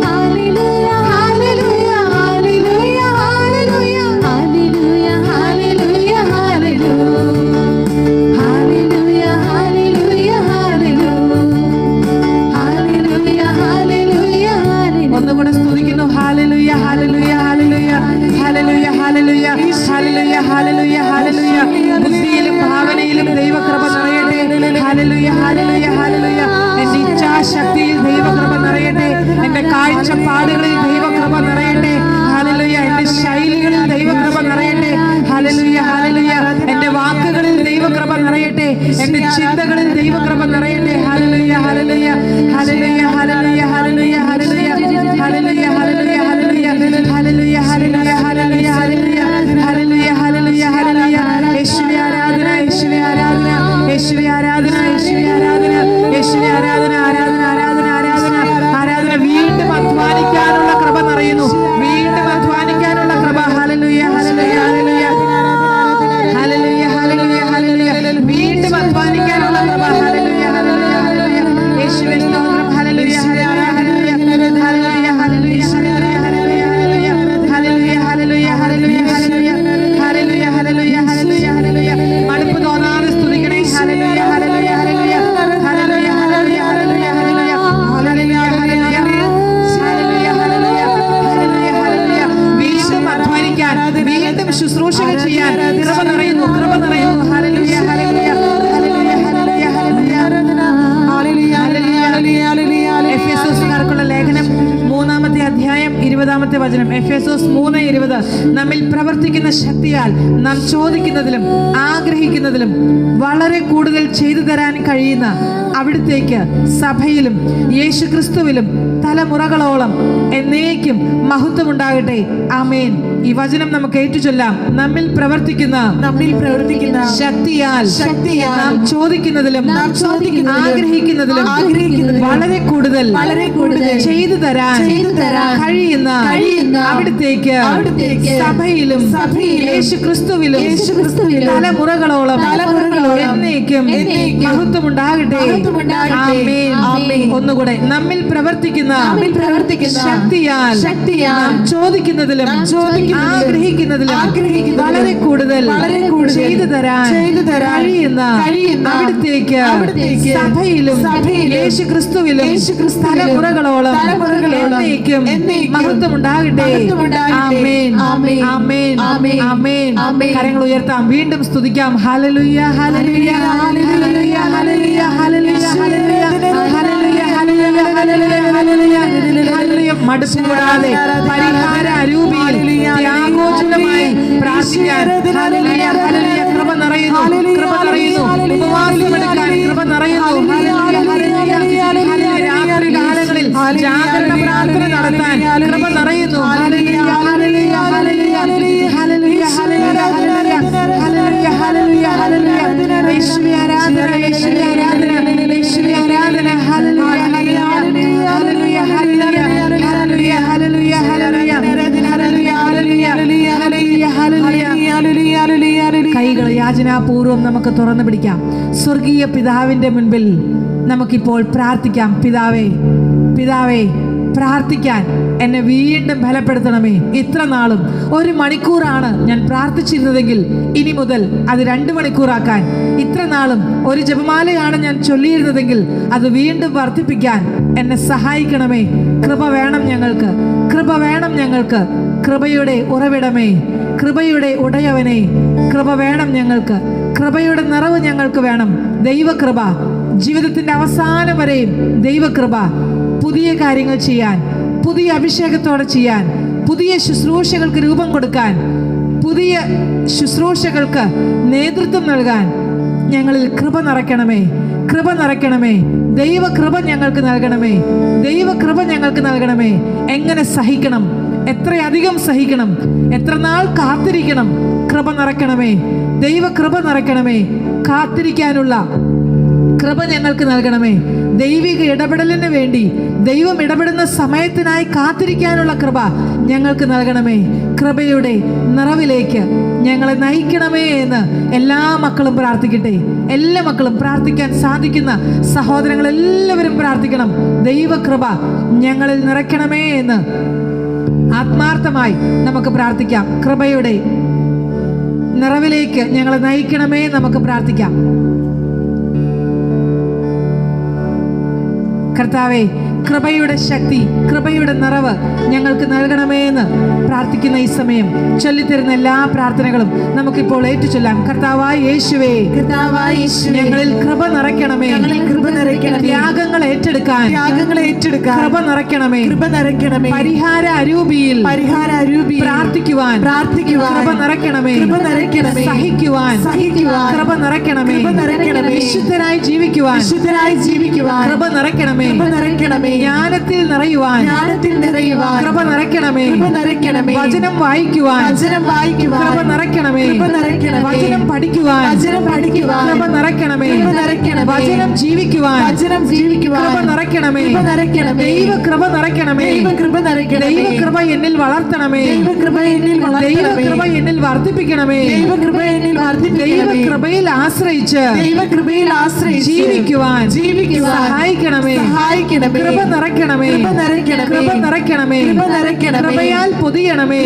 ഒന്നുകൂടെ സ്തുതിക്കുന്നു. ഹല്ലേലൂയ, ഹല്ലേലൂയ, ഹല്ലേലൂയ, ഹല്ലേലൂയ, ഹല്ലേലൂയ, ഹല്ലേലൂയ, ഹല്ലേലൂയ, ഹല്ലേലൂയ. ബുദ്ധിയിലും ഭാവനയിലും ദൈവകൃപ നിറയട്ടെ. ഹല്ലേലൂയ, ഹല്ലേലൂയ, ഹല്ലേലൂയ. എന്റെ ഇച്ഛാശക്തിയിൽ ദൈവകൃപ നിറയട്ടെ. എന്റെ കാഴ്ചപ്പാടുകളിൽ ദൈവകൃപ നിറയട്ടെ. ഹല്ലേലൂയ. എന്റെ ശൈലികളിൽ ദൈവകൃപ നിറയട്ടെ. ഹല്ലേലൂയ, ഹല്ലേലൂയ. എന്റെ വാക്കുകളിൽ ദൈവകൃപ നിറയട്ടെ. എന്റെ ചിന്തകളിൽ ദൈവകൃപ നിറയട്ടെ. ഹല്ലേലൂയ, ഹല്ലേലൂയ, ഹല്ലേലൂയ, ഹല്ലേലൂയ, ഹല്ലേലൂയ, ഹല്ലേലൂയ, ഹല്ലേലൂയ, ഹല്ലേലൂയ, ഹല്ലേലൂയ, ഹല്ലേലൂയ, ഹല്ലേലൂയ, ഹല്ലേലൂയ, ഹല്ലേലൂയ, ഹല്ലേലൂയ, ഹല്ലേലൂയ. യേശുവേ ആരാധന, യേശുവേ ആരാധന, യേശുവേ ആരാധന, യേശുവേ ആരാധന, യേശുവേ ആരാധന, ആരാധന, ആരാധന, ആരാധന, ആരാധന. വീണ്ടും അധ്വാനിക്കാനുള്ള കൃപ നിറയുന്നു, വീണ്ടും അധ്വാനിക്കാനുള്ള കൃപ. ഹല്ലേലൂയ, ഹല്ലേലൂയ, ഹല്ലേലൂയ, ഹല്ലേലൂയ, ഹല്ലേലൂയ, ഹല്ലേലൂയ. വീണ്ടും അധ്വാനിക്കാനുള്ള കൃപ. ഹല്ലേലൂയ, ഹല്ലേലൂയ, ഹല്ലേലൂയ. യേശുവേ സ്തോത്രം. ഹല്ലേലൂയ, ഹല്ലേലൂയ, ഹല്ലേലൂയ, ഹല്ലേലൂയ, ഹല്ലേലൂയ, ഹല്ലേലൂയ, ഹല്ലേലൂയ, ഹല്ലേലൂയ, ഹല്ലേലൂയ, ഹല്ലേലൂയ, ഹല്ലേലൂയ, ഹല്ലേലൂയ, ഹല്ലേലൂയ. മടുപ്പ് തോന്നാതെ സ്തുതിക്കണേ. ഹല്ലേലൂയ, ഹല്ലേലൂയ, ഹല്ലേലൂയ, ഹല്ലേലൂയ, ഹല്ലേലൂയ, ഹല്ലേലൂയ, ഹല്ലേലൂയ, ഹല്ലേലൂയ, ഹല്ലേലൂയ, ഹല്ലേലൂയ, ഹല്ലേലൂയ, ഹല്ലേലൂയ. വീണ്ടും അധ്വാനിക്കാൻ, വീണ്ടും ശുശ്രൂഷകൾ ചെയ്യാൻ കൃപ നിറയുന്നു, കൃപ നിറയുന്നു. ഹല്ലേലൂയ, ഹല്ലേലൂയ, ഹല്ലേലൂയ, ഹല്ലേലൂയ, ഹല്ലേലൂയ. എഫെസോസുകാർക്കുള്ള ലേഖനം 3-ാമത്തെ അധ്യായം 20-ാമത്തെ വചനം. എഫെസോസ് 3:20. നമ്മിൽ പ്രവർത്തിക്കുന്ന ശക്തിയാൽ നാം ചോദിക്കുന്നതിലും ആഗ്രഹിക്കുന്നതിലും വളരെ കൂടുതൽ ചെയ്തു തരാൻ കഴിയുന്ന അവിടുത്തേക്ക് സഭയിലും യേശുക്രിസ്തുവിലും തലമുറകളോളം എന്നേക്കും മഹത്വമുണ്ടാകട്ടെ. ആമേൻ. ഈ വചനം നമുക്ക് ഏറ്റുചൊല്ലാം. നമ്മിൽ പ്രവർത്തിക്കുന്ന ശക്തിയാൽ നാം ചോദിക്കുന്നതിലും ആഗ്രഹിക്കുന്നതിലും വളരെ കൂടുതൽ ചെയ്തു തരാൻ കഴിയുന്ന അവിടുത്തേക്ക് സഭയിലും യേശുക്രിസ്തുവിലും തലമുറകളോളം എന്നേക്കും മഹത്വമുണ്ടാകട്ടെ. ആമേൻ. ഒന്നുകൂടെ. നമ്മിൽ പ്രവർത്തിക്കുന്ന ശക്തിയാൽ നാം ചോദിക്കുന്നതിലും ആഗ്രഹിക്കുന്നതിലും വളരെ കൂടുതൽ ചെയ്തു തരാൻ കഴിയുന്ന അവിടുത്തേക്ക് സഭയിലും യേശുക്രിസ്തുവിലും തലമുറകളോളം എന്നേക്കും മഹത്വമുണ്ടാകട്ടെ. ആമേൻ, ആമേൻ, ആമേൻ. കരങ്ങൾ ഉയർത്താം, വീണ്ടും സ്തുതിക്കാം. ഹല്ലേലൂയ, ഹല്ലേലൂയ, ഹല്ലേലൂയ, ഹല്ലേലൂയ, ഹല്ലേലൂയ, ഹല്ലേലൂയ, ഹല്ലേലൂയ, ഹല്ലേലൂയ, ഹല്ലേലൂയ, ഹല്ലേലൂയ. മടുപ്പ് കൂടാതെ പരിഹാര അരൂപിയിൽ ത്യാഗോജ്വലമായി പ്രാർത്ഥിക്കാൻ ഹല്ലേലൂയ, ഹല്ലേലൂയ. കൃപ നിറയുന്നു, കൃപ നിറയുന്നു. ഉപവാസമെടുക്കാൻ കൃപ നിറയുന്നു. ഹല്ലേലൂയ, ഹല്ലേലൂയ, ഹല്ലേലൂയ. രാത്രി കാലങ്ങളിൽ ജാഗരണ പ്രാർത്ഥന നടത്താൻ കൃപ നിറയുന്നു. ഹല്ലേലൂയ, ഹല്ലേലൂയ, ഹല്ലേലൂയ, ഹല്ലേലൂയ, ഹല്ലേലൂയ, ഹല്ലേലൂയ, ഹല്ലേലൂയ, ഹല്ലേലൂയ. യേശുവേ ആരാധന, യേശുവേ ആരാധന, യേശുവേ ആരാധന. ഹല്ലേലൂയ, ഹല്ലേലൂയ, ഹല്ലേലൂയ, ഹല്ലേലൂയ, ഹല്ലേലൂയ, ഹല്ലേലൂയ. കൈകൾ യാചനാപൂർവം നമുക്ക് തുറന്നു പിടിക്കാം. സ്വർഗീയ പിതാവിന്റെ മുൻപിൽ നമുക്കിപ്പോൾ പ്രാർത്ഥിക്കാം. പിതാവേ, പിതാവേ, പ്രാർത്ഥിക്കാൻ എന്നെ വീണ്ടും ബലപ്പെടുത്തണമേ. ഇത്ര നാളും 1 മണിക്കൂറാണ് ഞാൻ പ്രാർത്ഥിച്ചിരുന്നതെങ്കിൽ ഇനി മുതൽ അത് 2 മണിക്കൂറാക്കാൻ, ഇത്ര നാളും 1 ജപമാലയാണ് ഞാൻ ചൊല്ലിയിരുന്നതെങ്കിൽ അത് വീണ്ടും വർദ്ധിപ്പിക്കാൻ എന്നെ സഹായിക്കണമേ. കൃപ വേണം ഞങ്ങൾക്ക്, കൃപ വേണം ഞങ്ങൾക്ക്. കൃപയുടെ ഉറവിടമേ, കൃപയുടെ ഉടയവനെ, കൃപ വേണം ഞങ്ങൾക്ക്. കൃപയുടെ നിറവ് ഞങ്ങൾക്ക് വേണം. ദൈവകൃപ, ജീവിതത്തിന്റെ അവസാനം വരെയും ദൈവകൃപ. പുതിയ കാര്യങ്ങൾ ചെയ്യാൻ, പുതിയ അഭിഷേകത്തോടെ ചെയ്യാൻ, പുതിയ ശുശ്രൂഷകൾക്ക് രൂപം കൊടുക്കാൻ, പുതിയ ശുശ്രൂഷകൾക്ക് നേതൃത്വം നൽകാൻ ഞങ്ങളിൽ കൃപ നിറയ്ക്കണമേ, കൃപ നിറയ്ക്കണമേ. ദൈവകൃപ ഞങ്ങൾക്ക് നൽകണമേ, ദൈവകൃപ ഞങ്ങൾക്ക് നൽകണമേ. എങ്ങനെ സഹിക്കണം, എത്രയധികം സഹിക്കണം, എത്ര നാൾ കാത്തിരിക്കണം, കൃപ നിറയ്ക്കണമേ. ദൈവകൃപ നിറയ്ക്കണമേ. കാത്തിരിക്കാനുള്ള കൃപ ഞങ്ങൾക്ക് നൽകണമേ. ദൈവിക ഇടപെടലിന് വേണ്ടി, ദൈവം ഇടപെടുന്ന സമയത്തിനായി കാത്തിരിക്കാനുള്ള കൃപ ഞങ്ങൾക്ക് നൽകണമേ. കൃപയുടെ നിറവിലേക്ക് ഞങ്ങളെ നയിക്കണമേ എന്ന് എല്ലാ മക്കളും പ്രാർത്ഥിക്കട്ടെ. എല്ലാ മക്കളും പ്രാർത്ഥിക്കാൻ സാധിക്കുന്ന സഹോദരങ്ങൾ എല്ലാവരും പ്രാർത്ഥിക്കണം. ദൈവകൃപ ഞങ്ങളിൽ നിറയ്ക്കണമേ എന്ന് ആത്മാർത്ഥമായി നമുക്ക് പ്രാർത്ഥിക്കാം. കൃപയുടെ നിറവിലേക്ക് ഞങ്ങളെ നയിക്കണമേ നമുക്ക് പ്രാർത്ഥിക്കാം. കർത്താവേ, കൃപയുടെ ശക്തി, കൃപയുടെ നിറവ് ഞങ്ങൾക്ക് നൽകണമേ എന്ന് പ്രാർത്ഥിക്കുന്ന ഈ സമയം ചൊല്ലിത്തരുന്ന എല്ലാ പ്രാർത്ഥനകളും നമുക്കിപ്പോൾ ഏറ്റുചൊല്ലാം. കർത്താവായ യേശുവേ, ഞങ്ങളിൽ കൃപ നിറയ്ക്കണമേ, ത്യാഗങ്ങൾ ഏറ്റെടുക്കാൻ കൃപ നിറയ്ക്കണമേ, പരിഹാര അരൂപിയിൽ പ്രാർത്ഥിക്കുവാൻ കൃപ നിറയ്ക്കണമേ, സഹിക്കുവാൻ കൃപ നിറയ്ക്കണമേ, വിശുദ്ധരായി ജീവിക്കുവാൻ കൃപ നിറയ്ക്കണമേ, ജ്ഞാനത്തിൽ നിറയുവാൻ കൃപ നിറയ്ക്കണമേ, വചനം വായിക്കുവാൻ കൃപ നിറയ്ക്കണമേ, വചനം പഠിക്കുവാൻ കൃപ നിറയ്ക്കണമേ, വചനം ജീവിക്കുവാൻ കൃപ നിറയ്ക്കണമേ, ദൈവകൃപ നിറയ്ക്കണമേ, ദൈവകൃപ എന്നിൽ വളർത്തണമേ, ദൈവകൃപ എന്നിൽ വർദ്ധിപ്പിക്കണമേ, ദൈവകൃപയിൽ ആശ്രയിച്ച് ജീവിക്കുവാൻ സഹായിക്കണമേ, കൃപ നിറയ്ക്കണമേ, കൃപ നിറയ്ക്കണമേ, കൃപയാൽ പൊതിയണമേ,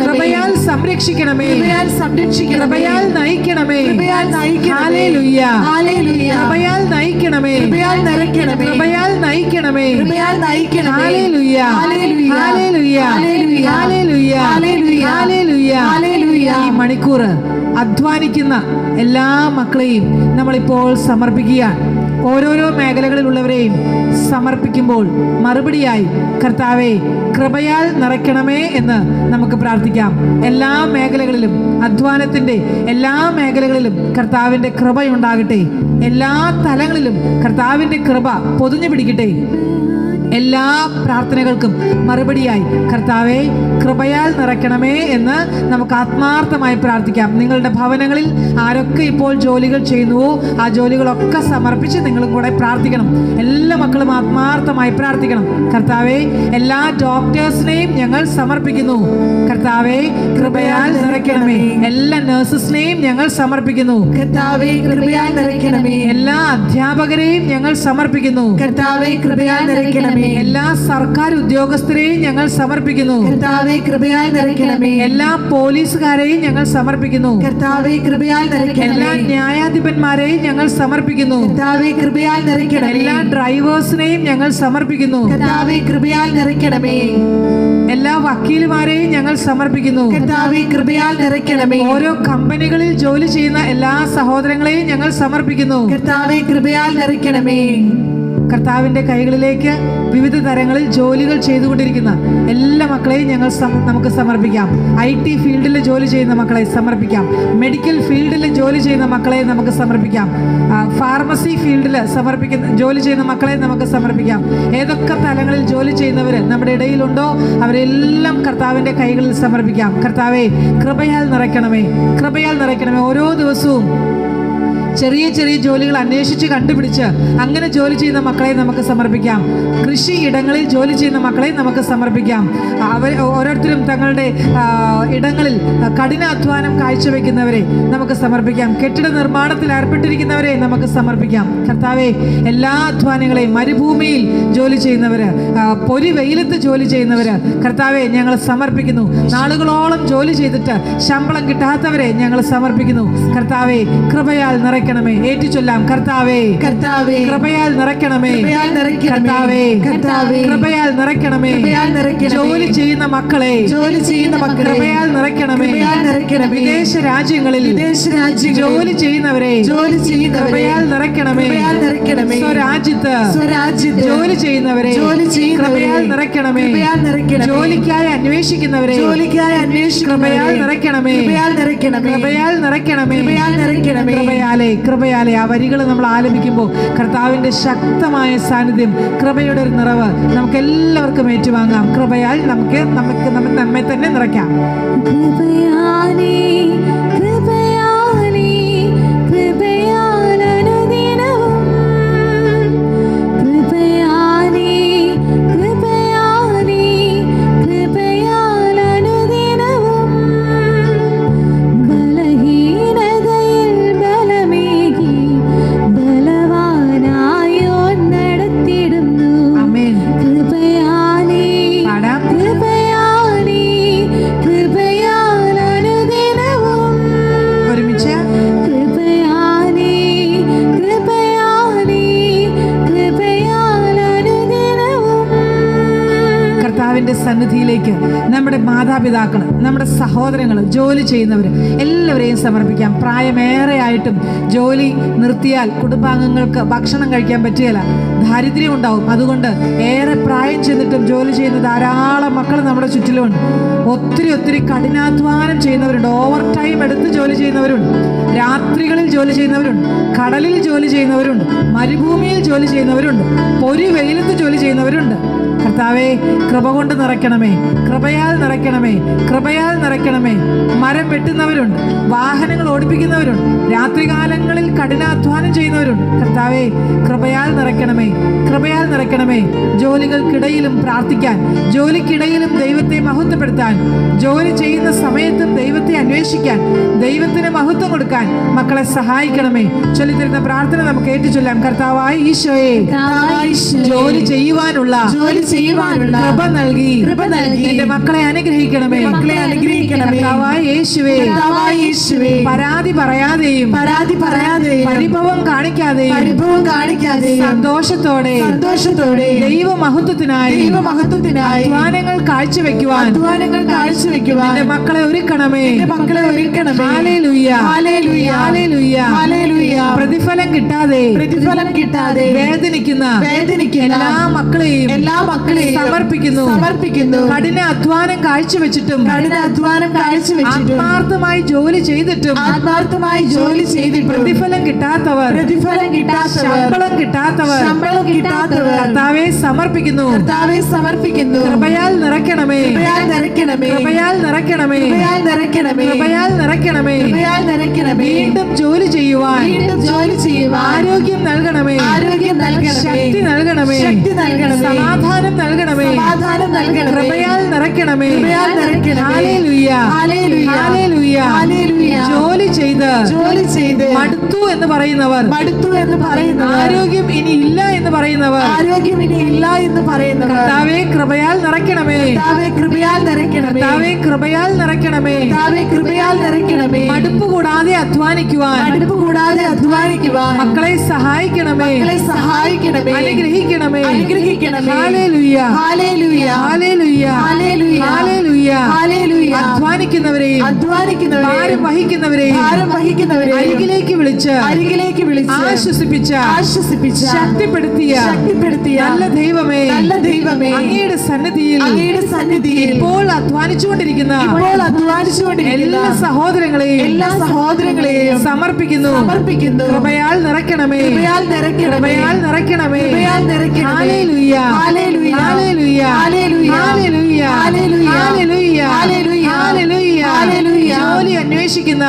കൃപയാൽ സംരക്ഷിക്കണമേ, കൃപയാൽ നയിക്കണമേ, ഹല്ലേലൂയ, കൃപയാൽ നയിക്കണമേ, കൃപയാൽ നയിക്കണമേ, ഹല്ലേലൂയ, ഹല്ലേലൂയ, ഹല്ലേലൂയ, ഹല്ലേലൂയ. ഈ മണിക്കൂർ അധ്വാനിക്കുന്ന എല്ലാ മക്കളെയും നമ്മളിപ്പോൾ സമർപ്പിക്കുകയാണ്. ഓരോരോ മേഖലകളിലുള്ളവരെയും സമർപ്പിക്കുമ്പോൾ മറുപടിയായി കർത്താവേ കൃപയാൽ നിറയ്ക്കണമേ എന്ന് നമുക്ക് പ്രാർത്ഥിക്കാം. എല്ലാ മേഖലകളിലും, അധ്വാനത്തിൻ്റെ എല്ലാ മേഖലകളിലും കർത്താവിൻ്റെ കൃപയുണ്ടാകട്ടെ. എല്ലാ തലങ്ങളിലും കർത്താവിൻ്റെ കൃപ പൊതിഞ്ഞു പിടിക്കട്ടെ. എല്ലാ പ്രാർത്ഥനകൾക്കും മറുപടിയായി കർത്താവേ കൃപയാൽ നിറയ്ക്കണമേ എന്ന് നമുക്ക് ആത്മാർത്ഥമായി പ്രാർത്ഥിക്കാം. നിങ്ങളുടെ ഭവനങ്ങളിൽ ആരൊക്കെ ഇപ്പോൾ ജോലികൾ ചെയ്യുന്നുവോ ആ ജോലികളൊക്കെ സമർപ്പിച്ച് നിങ്ങളും കൂടെ പ്രാർത്ഥിക്കണം. എല്ലാ മക്കളും ആത്മാർത്ഥമായി പ്രാർത്ഥിക്കണം. കർത്താവേ എല്ലാ ഡോക്ടേഴ്സിനെയും ഞങ്ങൾ സമർപ്പിക്കുന്നു. കർത്താവേ കൃപയാൽ നിറയ്ക്കണമേ. എല്ലാ നഴ്സസിനെയും ഞങ്ങൾ സമർപ്പിക്കുന്നു. കർത്താവേ കൃപയാൽ നിറയ്ക്കണമേ. എല്ലാ അധ്യാപകരെയും ഞങ്ങൾ സമർപ്പിക്കുന്നു. കർത്താവേ കൃപയാൽ നിറയ്ക്കണമേ. എല്ലാ സർക്കാർ ഉദ്യോഗസ്ഥരെയും ഞങ്ങൾ സമർപ്പിക്കുന്നു. കർത്താവേ കൃപയാൽ നിറയ്ക്കണമേ. എല്ലാ പോലീസുകാരെയും ഞങ്ങൾ സമർപ്പിക്കുന്നു. കർത്താവേ കൃപയാൽ നിറയ്ക്കണമേ. എല്ലാ ന്യായാധിപന്മാരെയും ഞങ്ങൾ സമർപ്പിക്കുന്നു. കർത്താവേ കൃപയാൽ നിറയ്ക്കണമേ. എല്ലാ ഡ്രൈവേഴ്സിനെയും ഞങ്ങൾ സമർപ്പിക്കുന്നു. കർത്താവേ കൃപയാൽ നിറയ്ക്കണമേ. എല്ലാ വക്കീലുമാരെയും ഞങ്ങൾ സമർപ്പിക്കുന്നു. കർത്താവേ കൃപയാൽ നിറയ്ക്കണമേ. ഓരോ കമ്പനികളിൽ ജോലി ചെയ്യുന്ന എല്ലാ സഹോദരങ്ങളെയും ഞങ്ങൾ സമർപ്പിക്കുന്നു. കർത്താവേ കൃപയാൽ നിറയ്ക്കണമേ. കർത്താവിൻ്റെ കൈകളിലേക്ക് വിവിധ തരങ്ങളിൽ ജോലികൾ ചെയ്തുകൊണ്ടിരിക്കുന്ന എല്ലാ മക്കളെയും നമുക്ക് സമർപ്പിക്കാം. IT ഫീൽഡിൽ ജോലി ചെയ്യുന്ന മക്കളെ സമർപ്പിക്കാം. മെഡിക്കൽ ഫീൽഡിൽ ജോലി ചെയ്യുന്ന മക്കളെ നമുക്ക് സമർപ്പിക്കാം. ഫാർമസി ഫീൽഡിൽ ജോലി ചെയ്യുന്ന മക്കളെ നമുക്ക് സമർപ്പിക്കാം. ഏതൊക്കെ തലങ്ങളിൽ ജോലി ചെയ്യുന്നവർ നമ്മുടെ ഇടയിലുണ്ടോ അവരെല്ലാം കർത്താവിൻ്റെ കൈകളിൽ സമർപ്പിക്കാം. കർത്താവേ കൃപയാൽ നിറയ്ക്കണമേ, കൃപയാൽ നിറയ്ക്കണമേ. ഓരോ ദിവസവും ചെറിയ ചെറിയ ജോലികൾ അന്വേഷിച്ച് കണ്ടുപിടിച്ച് അങ്ങനെ ജോലി ചെയ്യുന്ന മക്കളെ നമുക്ക് സമർപ്പിക്കാം. കൃഷി ഇടങ്ങളിൽ ജോലി ചെയ്യുന്ന മക്കളെ നമുക്ക് സമർപ്പിക്കാം. അവർ ഓരോരുത്തരും തങ്ങളുടെ ഇടങ്ങളിൽ കഠിനാധ്വാനം കാഴ്ചവെക്കുന്നവരെ നമുക്ക് സമർപ്പിക്കാം. കെട്ടിട നിർമ്മാണത്തിൽ ഏർപ്പെട്ടിരിക്കുന്നവരെ നമുക്ക് സമർപ്പിക്കാം. കർത്താവെ, എല്ലാ അധ്വാനങ്ങളെയും, മരുഭൂമിയിൽ ജോലി ചെയ്യുന്നവര്, പൊരി വെയിലത്ത് ജോലി ചെയ്യുന്നവര്, കർത്താവെ ഞങ്ങൾ സമർപ്പിക്കുന്നു. നാളുകളോളം ജോലി ചെയ്തിട്ട് ശമ്പളം കിട്ടാത്തവരെ ഞങ്ങൾ സമർപ്പിക്കുന്നു. കർത്താവെ, കൃപയാൽ നിറയ്ക്കണമേ. ഏറ്റുചൊല്ലാം, കർത്താവേ, കർത്താവേ, കൃപയാൽ നിറയ്ക്കണമേ. കർത്താവേ, കൃപയാൽ നിറയ്ക്കണമേ. ജോലി ചെയ്യുന്ന മക്കളെ കൃപയാൽ നിറയ്ക്കണമേ. വിദേശ രാജ്യങ്ങളിൽ ജോലി ചെയ്യുന്നവരെ കൃപയാൽ നിറയ്ക്കണമേ. സ്വരാജ്യത്ത് ജോലി ചെയ്യുന്നവരെ കൃപയാൽ നിറയ്ക്കണമേ. ജോലിക്കായി അന്വേഷിക്കുന്നവരെ കൃപയാൽ നിറയ്ക്കണമേ. കൃപയാൽ നിറയ്ക്കണമേ. കൃപയാലെ ആ വരികൾ നമ്മൾ ആലപിക്കുമ്പോൾ കർത്താവിന്റെ ശക്തമായ സാന്നിധ്യം, കൃപയുടെ ഒരു നിറവ് നമുക്ക് എല്ലാവർക്കും ഏറ്റുവാങ്ങാം. കൃപയാൽ നമുക്ക് നമ്മെ തന്നെ നിറയ്ക്കാം. കൃപയാലേ കൃപയാലേ കൃപയാലനുദിനവും കൃപയാലേ കൃപയാലേ കൃപയാലനുദിനവും ബലഹീനതയിൽ ബലമേകി ബലവാനായോ നടത്തിടുന്നു. ആമേൻ. കൃപയാലേ പാടാം. കൃപയാലേ കൃപയാലനുദിനവും ഒരുമിച്ച് കൃപയാലേ കൃപയാലേ കൃപയാലനുദിനവും. കർത്താവിന്റെ സന്നിധിയിലേക്ക് നമ്മുടെ മാതാപിതാക്കൾ, നമ്മുടെ സഹോദരങ്ങൾ, ജോലി ചെയ്യുന്നവർ എല്ലാവരെയും സമർപ്പിക്കാം. പ്രായമേറെ ആയിട്ടും ജോലി നിർത്തിയാൽ കുടുംബാംഗങ്ങൾക്ക് ഭക്ഷണം കഴിക്കാൻ പറ്റുകയില്ല, ദാരിദ്ര്യം ഉണ്ടാവും. അതുകൊണ്ട് ഏറെ പ്രായം ചെന്നിട്ടും ജോലി ചെയ്യുന്ന ധാരാളം മക്കൾ നമ്മുടെ ചുറ്റിലുമുണ്ട്. ഒത്തിരി കഠിനാധ്വാനം ചെയ്യുന്നവരുണ്ട്. ഓവർ ടൈം എടുത്ത് ജോലി ചെയ്യുന്നവരുണ്ട്. രാത്രികളിൽ ജോലി ചെയ്യുന്നവരുണ്ട്. കടലിൽ ജോലി ചെയ്യുന്നവരുണ്ട്. മരുഭൂമിയിൽ ജോലി ചെയ്യുന്നവരുണ്ട്. പൊരി വെയിലത്ത് ജോലി ചെയ്യുന്നവരുണ്ട്. കർത്താവേ, കൃപ കൊണ്ട് നിറയ്ക്കണമേ. കൃപയാൽ നിറയ്ക്കണമേ. കൃപയാൽ നിറയ്ക്കണമേ. മരം വെട്ടുന്നവരുണ്ട്. വാഹനങ്ങൾ ഓടിപ്പിക്കുന്നവരുണ്ട്. രാത്രികാലങ്ങളിൽ കഠിനാധ്വാനം ചെയ്യുന്നവരുണ്ട്. കർത്താവേ, കൃപയാൽ നിറയ്ക്കണമേ. കൃപയാൽ നിറയ്ക്കണമേ. ജോലികൾക്കിടയിലും പ്രാർത്ഥിക്കാൻ, ജോലിക്കിടയിലും ദൈവത്തെ മഹത്വപ്പെടുത്താൻ, ജോലി ചെയ്യുന്ന സമയത്തും ദൈവത്തെ അന്വേഷിക്കാൻ, ദൈവത്തിന് മഹത്വം കൊടുക്കാൻ മക്കളെ സഹായിക്കണമേ. ചൊല്ലിത്തരുന്ന പ്രാർത്ഥന നമുക്ക് ഏറ്റുചൊല്ലാം. കർത്താവായ ഈശോയെ, ജോലി ചെയ്യുവാനുള്ള കൃപ നൽകി എന്റെ മക്കളെ അനുഗ്രഹിക്കണമേ. കർത്താവായ യേശുവേ, പരാതി പറയാതെയും പരിഭവം കാണിക്കാതെയും സന്തോഷത്തോടെ ദൈവമഹത്വത്തിനായി അധ്വാനങ്ങൾ കാഴ്ചവെക്കുവാൻ എന്റെ മക്കളെ ഒരുക്കണമേ. Hallelujah, hallelujah. പ്രതിഫലം കിട്ടാതെ വേദനിക്കുന്ന എല്ലാ മക്കളെയും സമർപ്പിക്കുന്നു. കഠിന അധ്വാനം കാഴ്ചവെച്ചിട്ടും ആത്മാർത്ഥമായി ജോലി ചെയ്തിട്ടും പ്രതിഫലം കിട്ടാത്തവർ, ശമ്പളം കിട്ടാത്തവർ കർത്താവെ സമർപ്പിക്കുന്നു. കൃപയാൽ നിറയ്ക്കണമേ. കൃപയാൽ നിറയ്ക്കണമേ. കൃപയാൽ നിറയ്ക്കണമേ. വീണ്ടും ജോലി ചെയ്യുവാൻ ആരോഗ്യം നൽകണമേ. ശക്തി നൽകണമേ. സമാധാനം നൽകണമേ. കൃപയാൽ നിറയ്ക്കണമേ. Hallelujah, hallelujah. ജോലി ചെയ്ത് മടുത്തു എന്ന് പറയുന്നവർ, ആരോഗ്യം ഇനി ഇല്ല എന്ന് പറയുന്നവർ കർത്താവേ, കൃപയാൽ നിറയ്ക്കണമേ. കർത്താവേ, കൃപയാൽ നിറയ്ക്കണമേ. മടുപ്പ് കൂടാതെ അധ്വാനിക്കുവാൻ മക്കളെ സഹായിക്കണമേ. അനുഗ്രഹിക്കണമേ. Hallelujah, hallelujah. അധ്വാനിക്കുന്നവരെയും ഭാരം വഹിക്കുന്നവരെയും അരികിലേക്ക് വിളിച്ച് ആശ്വസിപ്പിച്ച ശക്തിപ്പെടുത്തിയ നല്ല ദൈവമേ, അങ്ങയുടെ സന്നിധിയിൽ ഇപ്പോൾ അധ്വാനിച്ചുകൊണ്ടിരിക്കുന്ന എല്ലാ സഹോദരങ്ങളെയും സമർപ്പിക്കുന്നു. കൃപയാൽ നിറയ്ക്കണമേ. കൃപയാൽ നിറയ്ക്കണമേ. Hallelujah, hallelujah. ജോലി അന്വേഷിക്കുന്ന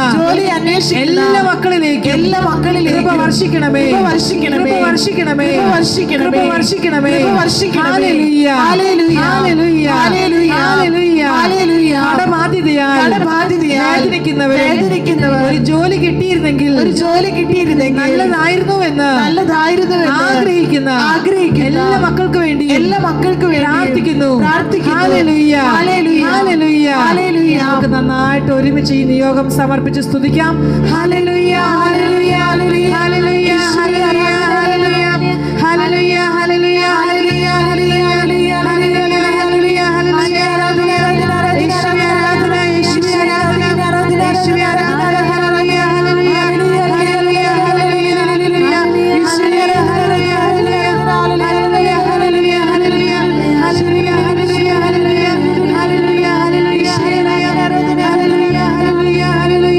അന്വേഷിക്കുന്ന എല്ലാ മക്കളിലേക്കും എല്ലാ മക്കളിലേക്കും കൃപ വർഷിക്കണമേ, കൃപ വർഷിക്കണമേ, കൃപ വർഷിക്കണമേ, കൃപ വർഷിക്കണമേ, കൃപ വർഷിക്കണമേ. കൃപ വർഷിക്കണമേ. ഹല്ലേലൂയ, ഹല്ലേലൂയ, ഹല്ലേലൂയ, ഹല്ലേലൂയ, ഹല്ലേലൂയ. ഹല്ലേലൂയ. കടബാധിതയാൽ വേദനിക്കുന്നവർ ഒരു ജോലി കിട്ടിയിരുന്നെങ്കിൽ നല്ലതായിരുന്നുവെന്ന് ആഗ്രഹിക്കുന്ന എല്ലാ മക്കൾക്ക് വേണ്ടി പ്രാർത്ഥിക്കുന്നു. ഹല്ലേലൂയ, ഹല്ലേലൂയ. നമുക്ക് നന്നായിട്ട് ഒരുമിച്ച് ഈ നിയോഗം സമർപ്പിച്ച് സ്തുതിക്കാം. ഹല്ലേലൂയ, ഹല്ലേലൂയ, ഹല്ലേലൂയ, ഹല്ലേലൂയ, ഹല്ലേലൂയ, ഹല്ലേലൂയ, ഹല്ലേലൂയ, ഹല്ലേലൂയ, ഹല്ലേലൂയ, ഹല്ലേലൂയ, ഹല്ലേലൂയ, ഹല്ലേലൂയ. യേശുവേ ആരാധന, യേശുവേ ആരാധന, യേശുവേ ആരാധന. ഹല്ലേലൂയ, ഹല്ലേലൂയ, ഹല്ലേലൂയ, ഹല്ലേലൂയ, ഹല്ലേലൂയ, യേശുവേ ആരാധന. ഹല്ലേലൂയ, ഹല്ലേലൂയ, ഹല്ലേലൂയ, ഹല്ലേലൂയ, ഹല്ലേലൂയ, ഹല്ലേലൂയ, ഹല്ലേലൂയ, ഹല്ലേലൂയ, ഹല്ലേലൂയ, ഹല്ലേലൂയ, ഹല്ലേലൂയ, ഹല്ലേലൂയ.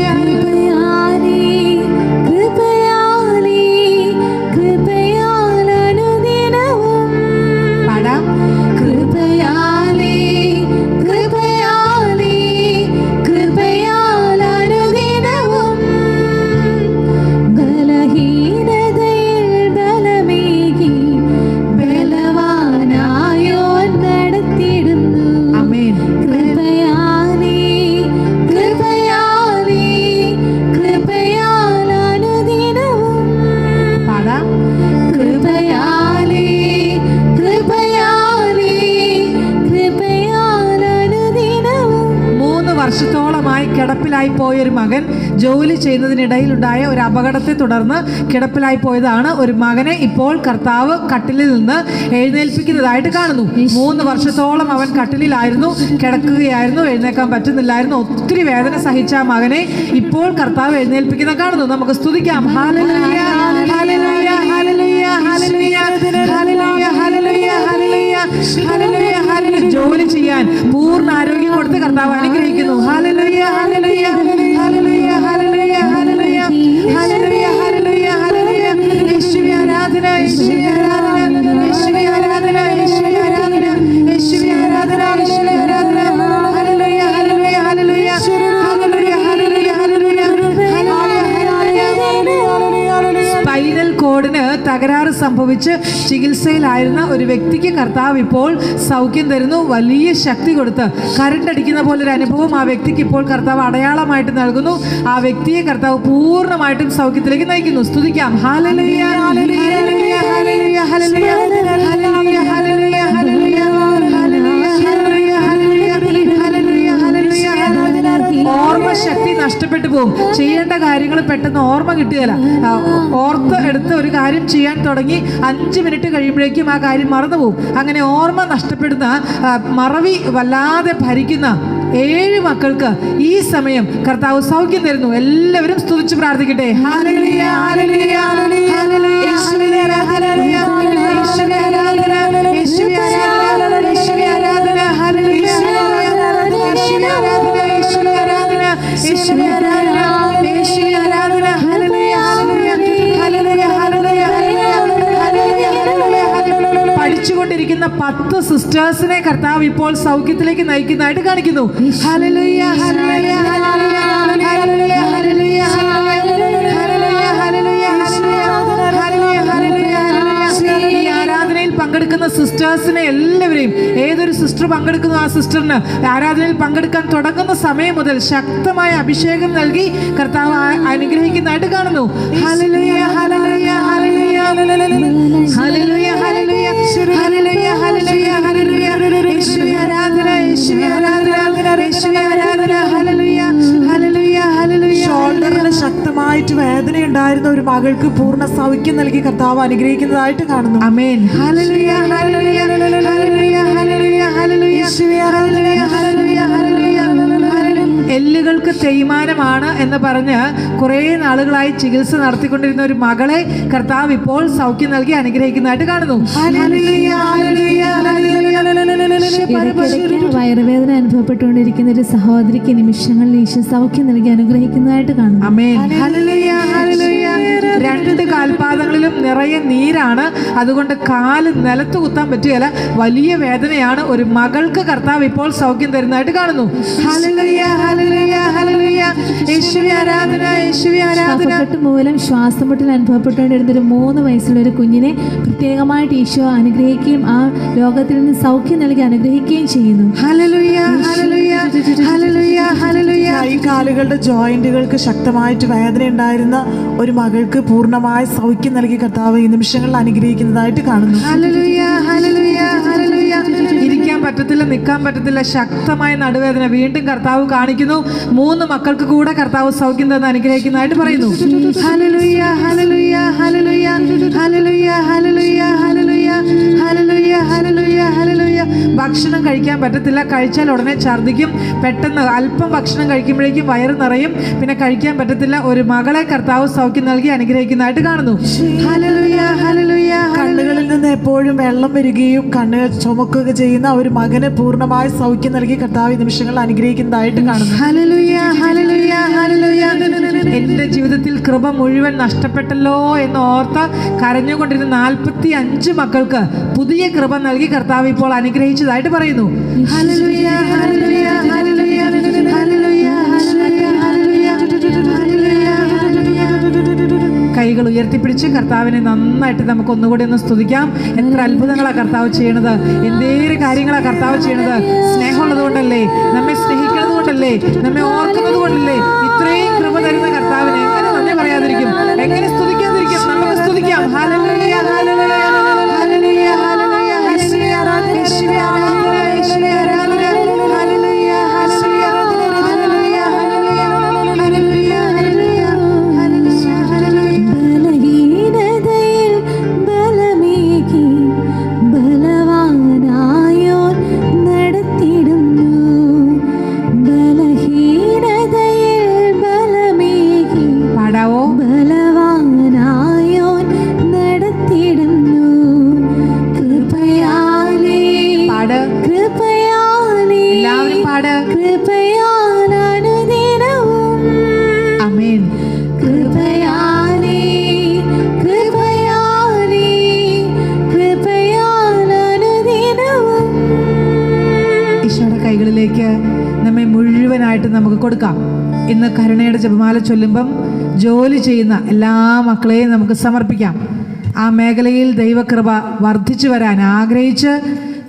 കൃപയാലേ, കൃപയാലേ, കൃപയാലനുദിനവും പാടാം. കൃപയാലേ, കൃപയാലേ, കൃപയാലനുദിനവും ബലഹീനതയിൽ ബലമേകി ബലവാനായോൻ നടത്തിയിടുന്നു. ആമേൻ. കൃപയാലേ, കൃപയാലേ, കൃപയാലനുദിനവും പാടാം. കൃപയാലേ, കൃപയാലേ, കൃപയാലനുദിനവും 3 വർഷത്തോളമായി കിടപ്പിലായി പോയൊരു മകൻ ജോലി ചെയ്യുന്നതിനിടയിലുണ്ടായ ഒരു അപകടത്തെ തുടർന്ന് കിടപ്പിലായി പോയതാണ്. ഒരു മകനെ ഇപ്പോൾ കർത്താവ് കട്ടിലിൽ നിന്ന് എഴുന്നേൽപ്പിക്കുന്നതായിട്ട് കാണുന്നു. 3 വർഷത്തോളം അവൻ കട്ടിലിലായിരുന്നു, കിടക്കുകയായിരുന്നു, എഴുന്നേക്കാൻ പറ്റുന്നില്ലായിരുന്നു. ഒത്തിരി വേദന സഹിച്ച ആ മകനെ ഇപ്പോൾ കർത്താവ് എഴുന്നേൽപ്പിക്കുന്ന കാണുന്നു. നമുക്ക് സ്തുതിക്കാം. ഹല്ലേലൂയ, ഹല്ലേലൂയ, ഹല്ലേലൂയ, ഹല്ലേലൂയ, ഹല്ലേലൂയ, ഹല്ലേലൂയ, ഹല്ലേലൂയ, ഹല്ലേലൂയ, ഹല്ലേലൂയ. ജോലി ചെയ്യാൻ പൂർണ്ണ ആരോഗ്യം കൊടുത്ത് കർത്താവ് അനുഗ്രഹിക്കുന്നു. ഹല്ലേലൂയ, ഹല്ലേലൂയ, ഹല്ലേലൂയ, ഹല്ലേലൂയ, ഹല്ലേലൂയ, ഹല്ലേലൂയ, ഹല്ലേലൂയ, ഹല്ലേലൂയ. യേശുവേ ആരാധന, യേശുവേ ആരാധന, യേശുവേ ആരാധന, യേശുവേ ആരാധന, യേശുവേ ആരാധന, യേശുവേ ആരാധന. ഹല്ലേലൂയ, ഹല്ലേലൂയ, ഹല്ലേലൂയ, ഹല്ലേലൂയ, ഹല്ലേലൂയ, ഹല്ലേലൂയ, ഹല്ലേലൂയ. സ്പൈനൽ കോഡിന് തകരാറ് സംഭവിച്ച് ചികിത്സയിലായിരുന്ന ഒരു വ്യക്തിക്ക് കർത്താവ് ഇപ്പോൾ സൗഖ്യം തരുന്നു. വലിയ ശക്തി കൊടുത്ത് കരണ്ട് അടിക്കുന്ന പോലെ ഒരു അനുഭവം ആ വ്യക്തിക്ക് ഇപ്പോൾ കർത്താവ് അടയാളമായിട്ട് നൽകുന്നു. ആ വ്യക്തിയെ കർത്താവ് പൂർണ്ണമായിട്ടും സൗഖ്യത്തിലേക്ക് നയിക്കുന്നു. സ്തുതിക്കാം. ഹല്ലേലൂയ, ഹല്ലേലൂയ, ഹല്ലേലൂയ, ഹല്ലേലൂയ, ഹല്ലേലൂയ, ഹല്ലേലൂയ, ഹല്ലേലൂയ, ഹല്ലേലൂയ, ഹല്ലേലൂയ, ഹല്ലേലൂയ, ഹല്ലേലൂയ. ഓർമ്മശക്തി നഷ്ടപ്പെട്ടു പോകും. ചെയ്യേണ്ട കാര്യങ്ങൾ പെട്ടെന്ന് ഓർമ്മ കിട്ടുകയില്ല. ഓർത്ത് എടുത്ത് ഒരു കാര്യം ചെയ്യാൻ തുടങ്ങി 5 മിനിറ്റ് കഴിയുമ്പോഴേക്കും ആ കാര്യം മറന്നുപോകും. അങ്ങനെ ഓർമ്മ നഷ്ടപ്പെടുന്ന, മറവി വല്ലാതെ ഭരിക്കുന്ന 7 മക്കൾക്ക് ഈ സമയം കർത്താവ് സൗഖ്യം തരുന്നു. എല്ലാവരും സ്തുതിച്ച് പ്രാർത്ഥിക്കട്ടെ. ഹല്ലേലൂയ, ഹല്ലേലൂയ, ഹല്ലേലൂയ, യേശുവേ ആരാധന, യേശുവേ ആരാധന, യേശുവേ ആരാധന, യേശുവേ ആരാധന, ഹല്ലേലൂയ, യേശുവേ ആരാധന, യേശുവേ ആരാധന, യേശുവേ ആരാധന, യേശുവേ ആരാധന, ഹല്ലേലൂയ, ഹല്ലേലൂയ, ഹല്ലേലൂയ, ഹല്ലേലൂയ, ഹല്ലേലൂയ. പഠിച്ചുകൊണ്ടിരിക്കുന്ന 10 സിസ്റ്റേഴ്സിനെ കർത്താവ് ഇപ്പോൾ സൗഖ്യത്തിലേക്ക് നയിക്കുന്നതായിട്ട് കാണിക്കുന്നു. ഹല്ലേലൂയ, ഹല്ലേലൂയ, ഹല്ലേലൂയ, ഹല്ലേലൂയ, ഹല്ലേലൂയ, ഹല്ലേലൂയ, ഹല്ലേലൂയ. ഈ ആരാധനയിൽ പങ്കെടുക്കുന്ന സിസ്റ്റേഴ്സിനെ എല്ലാവരെയും, ഏതൊരു സിസ്റ്റർ പങ്കെടുക്കുന്നു ആ സിസ്റ്ററിന് ആരാധനയിൽ പങ്കെടുക്കാൻ തുടങ്ങുന്ന സമയം മുതൽ ശക്തമായ അഭിഷേകം നൽകി കർത്താവ് അനുഗ്രഹിക്കുന്നതായിട്ട് കാണുന്നു. ഹല്ലേലൂയ, ഹല്ലേലൂയ, ഹല്ലേലൂയ, ഹല്ലേലൂയ, ഹല്ലേലൂയ, ഹല്ലേലൂയ, ഹല്ലേലൂയ, ഹല്ലേലൂയ. യേശുവേ ആരാധന, യേശുവേ ആരാധന, യേശുവേ ആരാധന, ഹല്ലേലൂയ, ഹല്ലേലൂയ, ഹല്ലേലൂയ. ഷോൾഡറിന് ശക്തമായിട്ട് വേദനയുണ്ടായിരുന്ന ഒരു മകൾക്ക് പൂർണ്ണ സൗഖ്യം നൽകി കർത്താവ് അനുഗ്രഹിക്കുന്നതായിട്ട് കാണുന്നു. ആമേൻ. ഹല്ലേലൂയ, ഹല്ലേലൂയ, ഹല്ലേലൂയ, ഹല്ലേലൂയ, ഹല്ലേലൂയ, ഹല്ലേലൂയ, ഹല്ലേലൂയ, ഹല്ലേലൂയ. എല്ലുകൾക്ക് തേയ്മാനമാണ് എന്ന് പറഞ്ഞ് കുറേ നാളുകളായി ചികിത്സ നടത്തിക്കൊണ്ടിരുന്ന ഒരു മകളെ കർത്താവ് ഇപ്പോൾ സൗഖ്യം നൽകി അനുഗ്രഹിക്കുന്നതായിട്ട് കാണുന്നു. ഹല്ലേലൂയ, ഹല്ലേലൂയ, ഹല്ലേലൂയ, ഇടയ്ക്കിടയ്ക്ക് വയറുവേദന അനുഭവപ്പെട്ടുകൊണ്ടിരിക്കുന്ന ഒരു സഹോദരിക്ക് നിമിഷങ്ങളിൽ ഈശോ സൗഖ്യം നൽകി അനുഗ്രഹിക്കുന്നതായിട്ട് കാണുന്നു. ആമേൻ. ഹല്ലേലൂയ, ഹല്ലേലൂയ, രണ്ട് കാൽപാദങ്ങളിലും നിറയെ നീരാണ്. അതുകൊണ്ട് കാല് നിലത്ത് കുത്താൻ പറ്റുകയില്ല. വലിയ വേദനയാണ്. ഒരു മകൾക്ക് കർത്താവ് ഇപ്പോൾ സൗഖ്യം തരുന്നതായിട്ട് കാണുന്നു. ഹല്ലേലൂയ, ഹല്ലേലൂയ, ഹല്ലേലൂയ. യേശുവേ ആരാധന, യേശുവേ ആരാധന. കഫക്കെട്ട് മൂലം ശ്വാസം മുട്ടൽ അനുഭവപ്പെട്ടുകൊണ്ടിരുന്ന ഒരു 3 വയസ്സുള്ള ഒരു കുഞ്ഞിനെ പ്രത്യേകമായിട്ട് ഈശോ അനുഗ്രഹിക്കുകയും ആ രോഗത്തിൽ നിന്ന് സൗഖ്യം നൽകി അനുഗ്രഹിക്കുകയും ചെയ്യുന്നു. ഹല്ലേലൂയ, ഹല്ലേലൂയ, ഹല്ലേലൂയ, ഹല്ലേലൂയ. ഈ കാലുകളുടെ ജോയിന്റുകൾക്ക് ശക്തമായിട്ട് വേദന ഉണ്ടായിരുന്ന ഒരു മകൾക്ക് പൂർണ്ണമായ സൗഖ്യം നൽകി കർത്താവ് ഈ നിമിഷങ്ങളിൽ അനുഗ്രഹിക്കുന്നതായിട്ട് കാണുന്നു. ഹല്ലേലൂയ, ഹല്ലേലൂയ, ഹല്ലേലൂയ. ഇരിക്കാൻ പറ്റത്തില്ല, നിൽക്കാൻ പറ്റത്തില്ല, ശക്തമായ നടുവേദന വീണ്ടും കർത്താവ് കാണിക്കുന്നു. 3 മക്കൾക്ക് കൂടെ കർത്താവ് സൗഖ്യം തന്ന് അനുഗ്രഹിക്കുന്നതായിട്ട് പറയുന്നു. ഹല്ലേലൂയ, ഹല്ലേലൂയ, ഹല്ലേലൂയ, ഹല്ലേലൂയ, ഹല്ലേലൂയ, ഹല്ലേലൂയ, ഹല്ലേലൂയ, ഹല്ലേലൂയ, ഹല്ലേലൂയ. ഭക്ഷണം കഴിക്കാൻ പറ്റത്തില്ല, കഴിച്ചാൽ ഉടനെ ഛർദ്ദിക്കും. പെട്ടെന്ന് അല്പം ഭക്ഷണം കഴിക്കുമ്പോഴേക്കും വയറ് നിറയും, പിന്നെ കഴിക്കാൻ പറ്റത്തില്ല. ഒരു മകളെ കർത്താവ് സൗഖ്യം നൽകി അനുഗ്രഹിക്കുന്നതായിട്ട് കാണുന്നു. Hallelujah, hallelujah. കണ്ണുകളിൽ നിന്ന് എപ്പോഴും വെള്ളം വരികയും കണ്ണുകൾ ചുമക്കുകയും ചെയ്യുന്ന ഒരു മകന് പൂർണ്ണമായ സൗഖ്യം നൽകി കർത്താവ് ഈ നിമിഷങ്ങളിൽ അനുഗ്രഹിക്കുന്നതായിട്ട് കാണുന്നു. ഹല്ലേലൂയ, ഹല്ലേലൂയ, ഹല്ലേലൂയ. എൻ്റെ ജീവിതത്തിൽ കൃപ മുഴുവൻ നഷ്ടപ്പെട്ടല്ലോ എന്ന് ഓർത്ത് കരഞ്ഞുകൊണ്ടിരുന്ന 45 മക്കൾക്ക് പുതിയ കൃപ നൽകി കർത്താവ് ഇപ്പോൾ അനുഗ്രഹിച്ചതായിട്ട് പറയുന്നു. ഹല്ലേലൂയ, ഹല്ലേലൂയ, ഹല്ലേലൂയ, ഹല്ലേലൂയ, ഹല്ലേലൂയ, ഹല്ലേലൂയ. കൈകൾ ഉയർത്തിപ്പിടിച്ച് കർത്താവിനെ നന്നായിട്ട് നമുക്ക് ഒന്നുകൂടി ഒന്ന് സ്തുതിക്കാം. എത്ര അത്ഭുതങ്ങളാണ് കർത്താവ് ചെയ്യണത്, എന്തേറെ കാര്യങ്ങളാണ് കർത്താവ് ചെയ്യണത്. സ്നേഹമുള്ളത് കൊണ്ടല്ലേ, നമ്മെ സ്നേഹിക്കുന്നത് കൊണ്ടല്ലേ, നമ്മെ ഓർക്കുന്നത് കൊണ്ടല്ലേ. ഇത്രയും കൃപ തരുന്ന കർത്താവിനെ എങ്ങനെ നന്ദി പറയാതിരിക്കും, എങ്ങനെ സ്തുതിക്കാതിരിക്കും? നമുക്ക് സ്തുതിക്കാം. ഹല്ലേലൂയ, ഹല്ലേലൂയ, ഹല്ലേലൂയ, ഹല്ലേലൂയ, യേശുവേ ആരാധന, യേശുവേ ആരാധന, യേശുവേ ആരാധന. ഹല്ലേലൂയ, ഹല്ലേലൂയ, ഹല്ലേലൂയ, ഹല്ലേലൂയ, ഹല്ലേലൂയ, ഹല്ലേലൂയ, ഹല്ലേലൂയ. ബലഹീനതയിൽ ബലമേകി ബലവാനായോൻ നടത്തിടുന്നു. ബലഹീനതയിൽ ബലമേകി പാടാവോ? ബലവാനായോൻ നടത്തിടുന്നു. കൃപയാലേ പാട്, കൃപയാലേ എല്ലാവരും പാട്. കൃപയാൽ അനുദിനവും ആമേൻ. കൃപയാലേ കൃപയാലേ കൃപയാൽ അനുദിനവും. ഈശോയുടെ കൈകളിലേക്ക് നമ്മെ മുഴുവനായിട്ട് നമുക്ക് കൊടുക്കാം. ഇന്ന് കരുണയുടെ ജപമാല ചൊല്ലുമ്പം ജോലി ചെയ്യുന്ന എല്ലാ മക്കളെയും നമുക്ക് സമർപ്പിക്കാം. ആ മേഖലയിൽ ദൈവകൃപ വർദ്ധിച്ചു വരാൻ ആഗ്രഹിച്ച്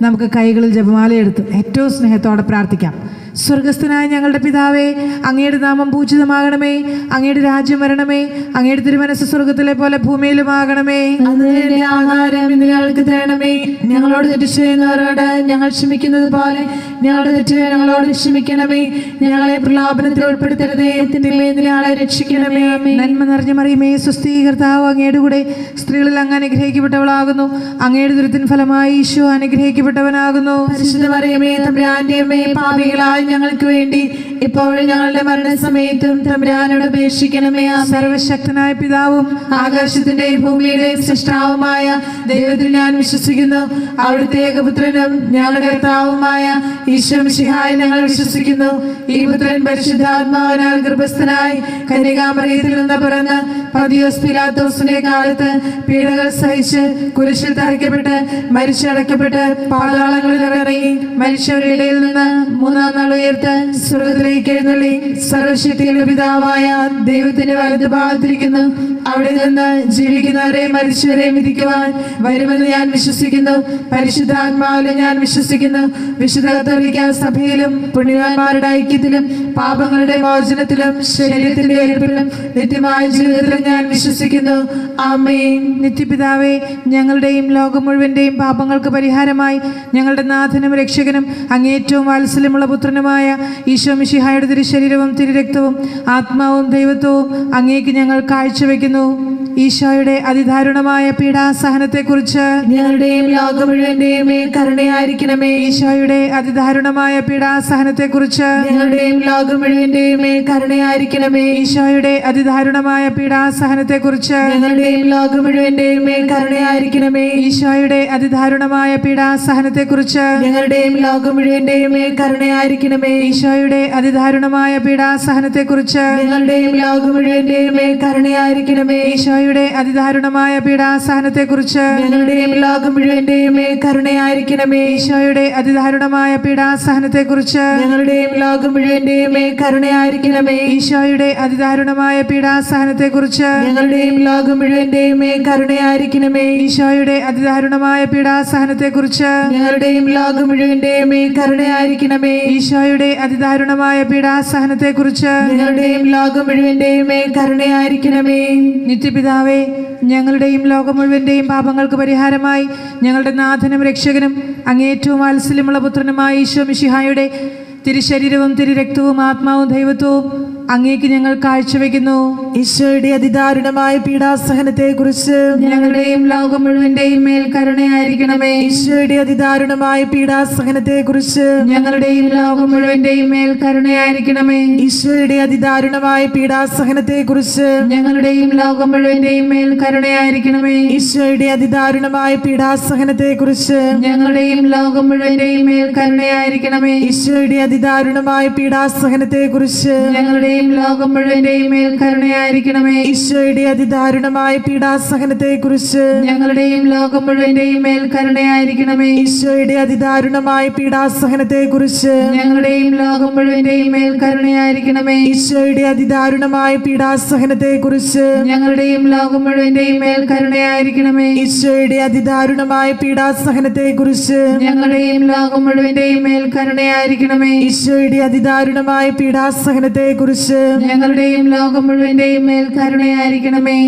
നമുക്ക് കൈകളിൽ ജപമാലയെടുത്ത് ഏറ്റവും സ്നേഹത്തോടെ പ്രാർത്ഥിക്കാം. സ്വർഗസ്ഥനായ ഞങ്ങളുടെ പിതാവേ, അങ്ങയുടെ നാമം പൂജിതമാകണമേ, അങ്ങയുടെ രാജ്യം വരണമേ, അങ്ങയുടെ തിരുമനസ്സ് സ്വർഗത്തിലെ പോലെ ഭൂമിയിലുമാകണമേ. അതിന്റെ ആഹാരം ഇന്ന് ഞങ്ങൾക്ക് തരണമേ. ഞങ്ങളോട് തെറ്റ് ചെയ്യുന്നവരോട് ഞങ്ങൾ ക്ഷമിക്കുന്നത് പോലെ ഞങ്ങളുടെ തെറ്റുകൾ ഞങ്ങളോട് ക്ഷമിക്കണമേ. ഞങ്ങളെ പ്രലോഭനത്തിൽ ഉൾപ്പെടുത്തരുതേ, തിന്മയിൽ നിന്ന് ഞങ്ങളെ രക്ഷിക്കണമേ. നന്മ നിറഞ്ഞ മറിയമേ, സ്വസ്തി, കർത്താവ് അങ്ങയുടെ കൂടെ, സ്ത്രീകളിൽ അങ്ങ് അനുഗ്രഹിക്കപ്പെട്ടവളാകുന്നു. അങ്ങയുടെ ദുരിതത്തിൻ ഫലമായി ഈശോ അനുഗ്രഹിക്കപ്പെട്ടവനാകുന്നു. പരിശുദ്ധ മറിയമേ, തമ്പുരാന്റെ അമ്മേ, പാപികളായ ഞങ്ങൾക്ക് വേണ്ടി ഇപ്പോഴും ഞങ്ങളുടെ മരണസമയത്തും തമ്പുരാനോട് അപേക്ഷിക്കണമേ. സർവശക്തനായ പിതാവും ആകാശത്തിന്റെയും ഭൂമിയുടെയും സൃഷ്ടാവുമായ ദൈവത്തിൽ ഞാൻ വിശ്വസിക്കുന്നു. അവിടുത്തെ ഏകപുത്രനും ഞങ്ങളുടെ കർത്താവുമായ ഈശോ മിശിഹായിൽ ഞങ്ങൾ വിശ്വസിക്കുന്നു. ഈ പുത്രൻ പരിശുദ്ധാത്മാവിനാൽ ഗർഭസ്ഥനായി കന്യകാമറിയത്തിൽ നിന്ന് പിറന്ന് പന്തിയോസ് പിലാത്തോസിന്റെ കാലത്ത് പീഡകൾ സഹിച്ച് കുരിശിൽ തറയ്ക്കപ്പെട്ട് മരിച്ചടക്കപ്പെട്ട് പാതാളങ്ങളിൽ ഇറങ്ങി മനുഷ്യരുടെ ഇടയിൽ നിന്ന് 3-ാം നാൾ ഉയർത്ത് സ്വർഗത്തിലേക്ക് എഴുന്നള്ളി സർവശക്തിയുടെ പിതാവായ ദൈവത്തിന്റെ വലതു ഭാഗത്തിരിക്കുന്നു. അവിടെ നിന്ന് ജീവിക്കുന്നവരെ മരിച്ചവരെ വിധിക്കുവാൻ വരുമെന്ന് ഞാൻ വിശ്വസിക്കുന്നു. പരിശുദ്ധാത്മാവിലും ഞാൻ വിശ്വസിക്കുന്നു. വിശുദ്ധ കത്തോലിക്കാ സഭയിലും പുണ്യവാന്മാരുടെ ഐക്യത്തിലും പാപങ്ങളുടെ മോചനത്തിലും ശരീരത്തിന്റെ ഉയർപ്പിലും നിത്യമായ ജീവിതത്തിലും ഞാൻ വിശ്വസിക്കുന്നു. ആമേൻ. നിത്യപിതാവേ, ഞങ്ങളുടെയും ലോകം മുഴുവൻ്റെയും പാപങ്ങൾക്ക് പരിഹാരമായി ഞങ്ങളുടെ നാഥനും രക്ഷകനും അങ്ങേറ്റവും വാത്സല്യമുള്ള പുത്രനുമായ ഈശോ മിശിഹായുടെ തിരുശരീരവും തിരുരക്തവും ആത്മാവും ദൈവത്വവും അങ്ങേക്ക് ഞങ്ങൾ കാഴ്ചവെക്കുന്നു. ഈശോയുടെ അതിദാരുണമായ പീഡാസഹനത്തെക്കുറിച്ച് ഞങ്ങളുടെയും ലോകം മുഴുവന്റെയും മേൽ കരുണയായിരിക്കണമേ. ഈശോയുടെ അതിദാരുണമായ പീഡാസഹനത്തെക്കുറിച്ച് ഞങ്ങളുടെയും ലോകം മുഴുവന്റെയും മേൽ കരുണയായിരിക്കണമേ. ഈശോയുടെ അതിദാരുണമായ പീഡാസഹനത്തെക്കുറിച്ച് ഞങ്ങളുടെയും ലോകം മുഴുവന്റെയും മേൽ കരുണയായിരിക്കണമേ. ഈശോയുടെ അതിദാരുണമായ പീഡാസഹനത്തെക്കുറിച്ച് ഞങ്ങളുടെയും ലോകം മുഴുവന്റെയും മേൽ കരുണയായിരിക്കണമേ. ഈശോയുടെ അതിദാരുണമായ പീഡാസഹനത്തെക്കുറിച്ച് ഞങ്ങളുടെയും ലോകം മുഴുവന്റെയും മേൽ കരുണയായിരിക്കണമേ. ഈശോയുടെ ഈശോയുടെ അതിദാരുണമായ പീഡാസഹനത്തെക്കുറിച്ച് ഞങ്ങളുടെയും ലോകം മുഴുവന്റെയും മേൽ കരുണയായിരിക്കണമേ. ഈശോയുടെ അതിദാരുണമായ പീഡാസഹനത്തെക്കുറിച്ച് ഞങ്ങളുടെയും ലോകം മുഴുവന്റെയും മേൽ കരുണയായിരിക്കണമേ. ഈശോയുടെ അതിദാരുണമായ പീഡാസഹനത്തെക്കുറിച്ച് ഞങ്ങളുടെയും ലോകം മുഴുവന്റെയും മേൽ കരുണയായിരിക്കണമേ. ഈശോയുടെ അതിദാരുണമായ പീഡാസഹനത്തെക്കുറിച്ച് ഞങ്ങളുടെയും ലോകം മുഴുവന്റെയും മേൽ കരുണയായിരിക്കണമേ. ഈശോയുടെ അതിദാരുണമായ പീഡാസഹനത്തെക്കുറിച്ച് ഞങ്ങളുടെയും ലോകം മുഴുവന്റെയും മേൽ കരുണയായിരിക്കണമേ. നിത്യപിതാവേ, ഞങ്ങളുടെയും ലോകം മുഴുവന്റെയും പാപങ്ങൾക്ക് പരിഹാരമായി ഞങ്ങളുടെ നാഥനും രക്ഷകനും അങ്ങേറ്റവും വാത്സല്യമുള്ള പുത്രനുമായ ഈശോ മിശിഹായുടെ തിരുശരീരവും തിരുരക്തവും ആത്മാവും ദൈവത്വവും അങ്ങേക്ക് ഞങ്ങൾ കാഴ്ചവെക്കുന്നു. ഈശോയുടെ അതിദാരുണമായ പീഡാസഹനത്തെ കുറിച്ച് ഞങ്ങളുടെയും ലോകം മുഴുവന്റെയും മേൽ കരുണയായിരിക്കണമേ. ഈശോയുടെ അതിദാരുണമായ പീഡാസഹനത്തെ കുറിച്ച് ഞങ്ങളുടെയും ലോകം മുഴുവന്റെയും മേൽ കരുണയായിരിക്കണമേ. ഈശോയുടെ അതിദാരുണമായ പീഡാസഹനത്തെ കുറിച്ച് ഞങ്ങളുടെയും ലോകം മുഴുവന്റെയും മേൽ കരുണയായിരിക്കണമേ. ഈശോയുടെ അതിദാരുണമായ പീഡാസഹനത്തെ കുറിച്ച് ഞങ്ങളുടെയും ലോകം മുഴുവന്റെയും മേൽ കരുണയായിരിക്കണമേ. ഈശോയുടെ അതിദാരുണമായ പീഡാസഹനത്തെ കുറിച്ച് ഞങ്ങളുടെയും ലോകം മുഴുവന്റെയും മേൽ കരുണയായിരിക്കണമേ. ഈശോയുടെ അതിദാരുണമായ പീഡാസഹനത്തെ കുറിച്ച് ഞങ്ങളുടെയും ലോകം മുഴുവന്റെയും മേൽ കരുണയായിരിക്കണമേ. ഈശോയുടെ അതിദാരുണമായ പീഡാസഹനത്തെ കുറിച്ച് ഞങ്ങളുടെയും ലോകം മുഴുവന്റെയും മേൽ കരുണയായിരിക്കണമേ. ഈശോയുടെ അതിദാരുണമായ പീഡാസഹനത്തെ കുറിച്ച് ഞങ്ങളുടെയും ലോകം മുഴുവന്റെയും മേൽ കരുണയായിരിക്കണമേ. ഈശോയുടെ അതിദാരുണമായ പീഡാസഹനത്തെ കുറിച്ച് ഞങ്ങളുടെയും ലോകം മുഴുവന്റെയും മേൽ കരുണയായിരിക്കണമേ. ഈശോയുടെ അതിദാരുണമായ പീഡാസഹനത്തെ കുറിച്ച് ഞങ്ങളുടെയും ലോകം മുഴുവന്റെയും മേൽ കരുണയായിരിക്കണമേ.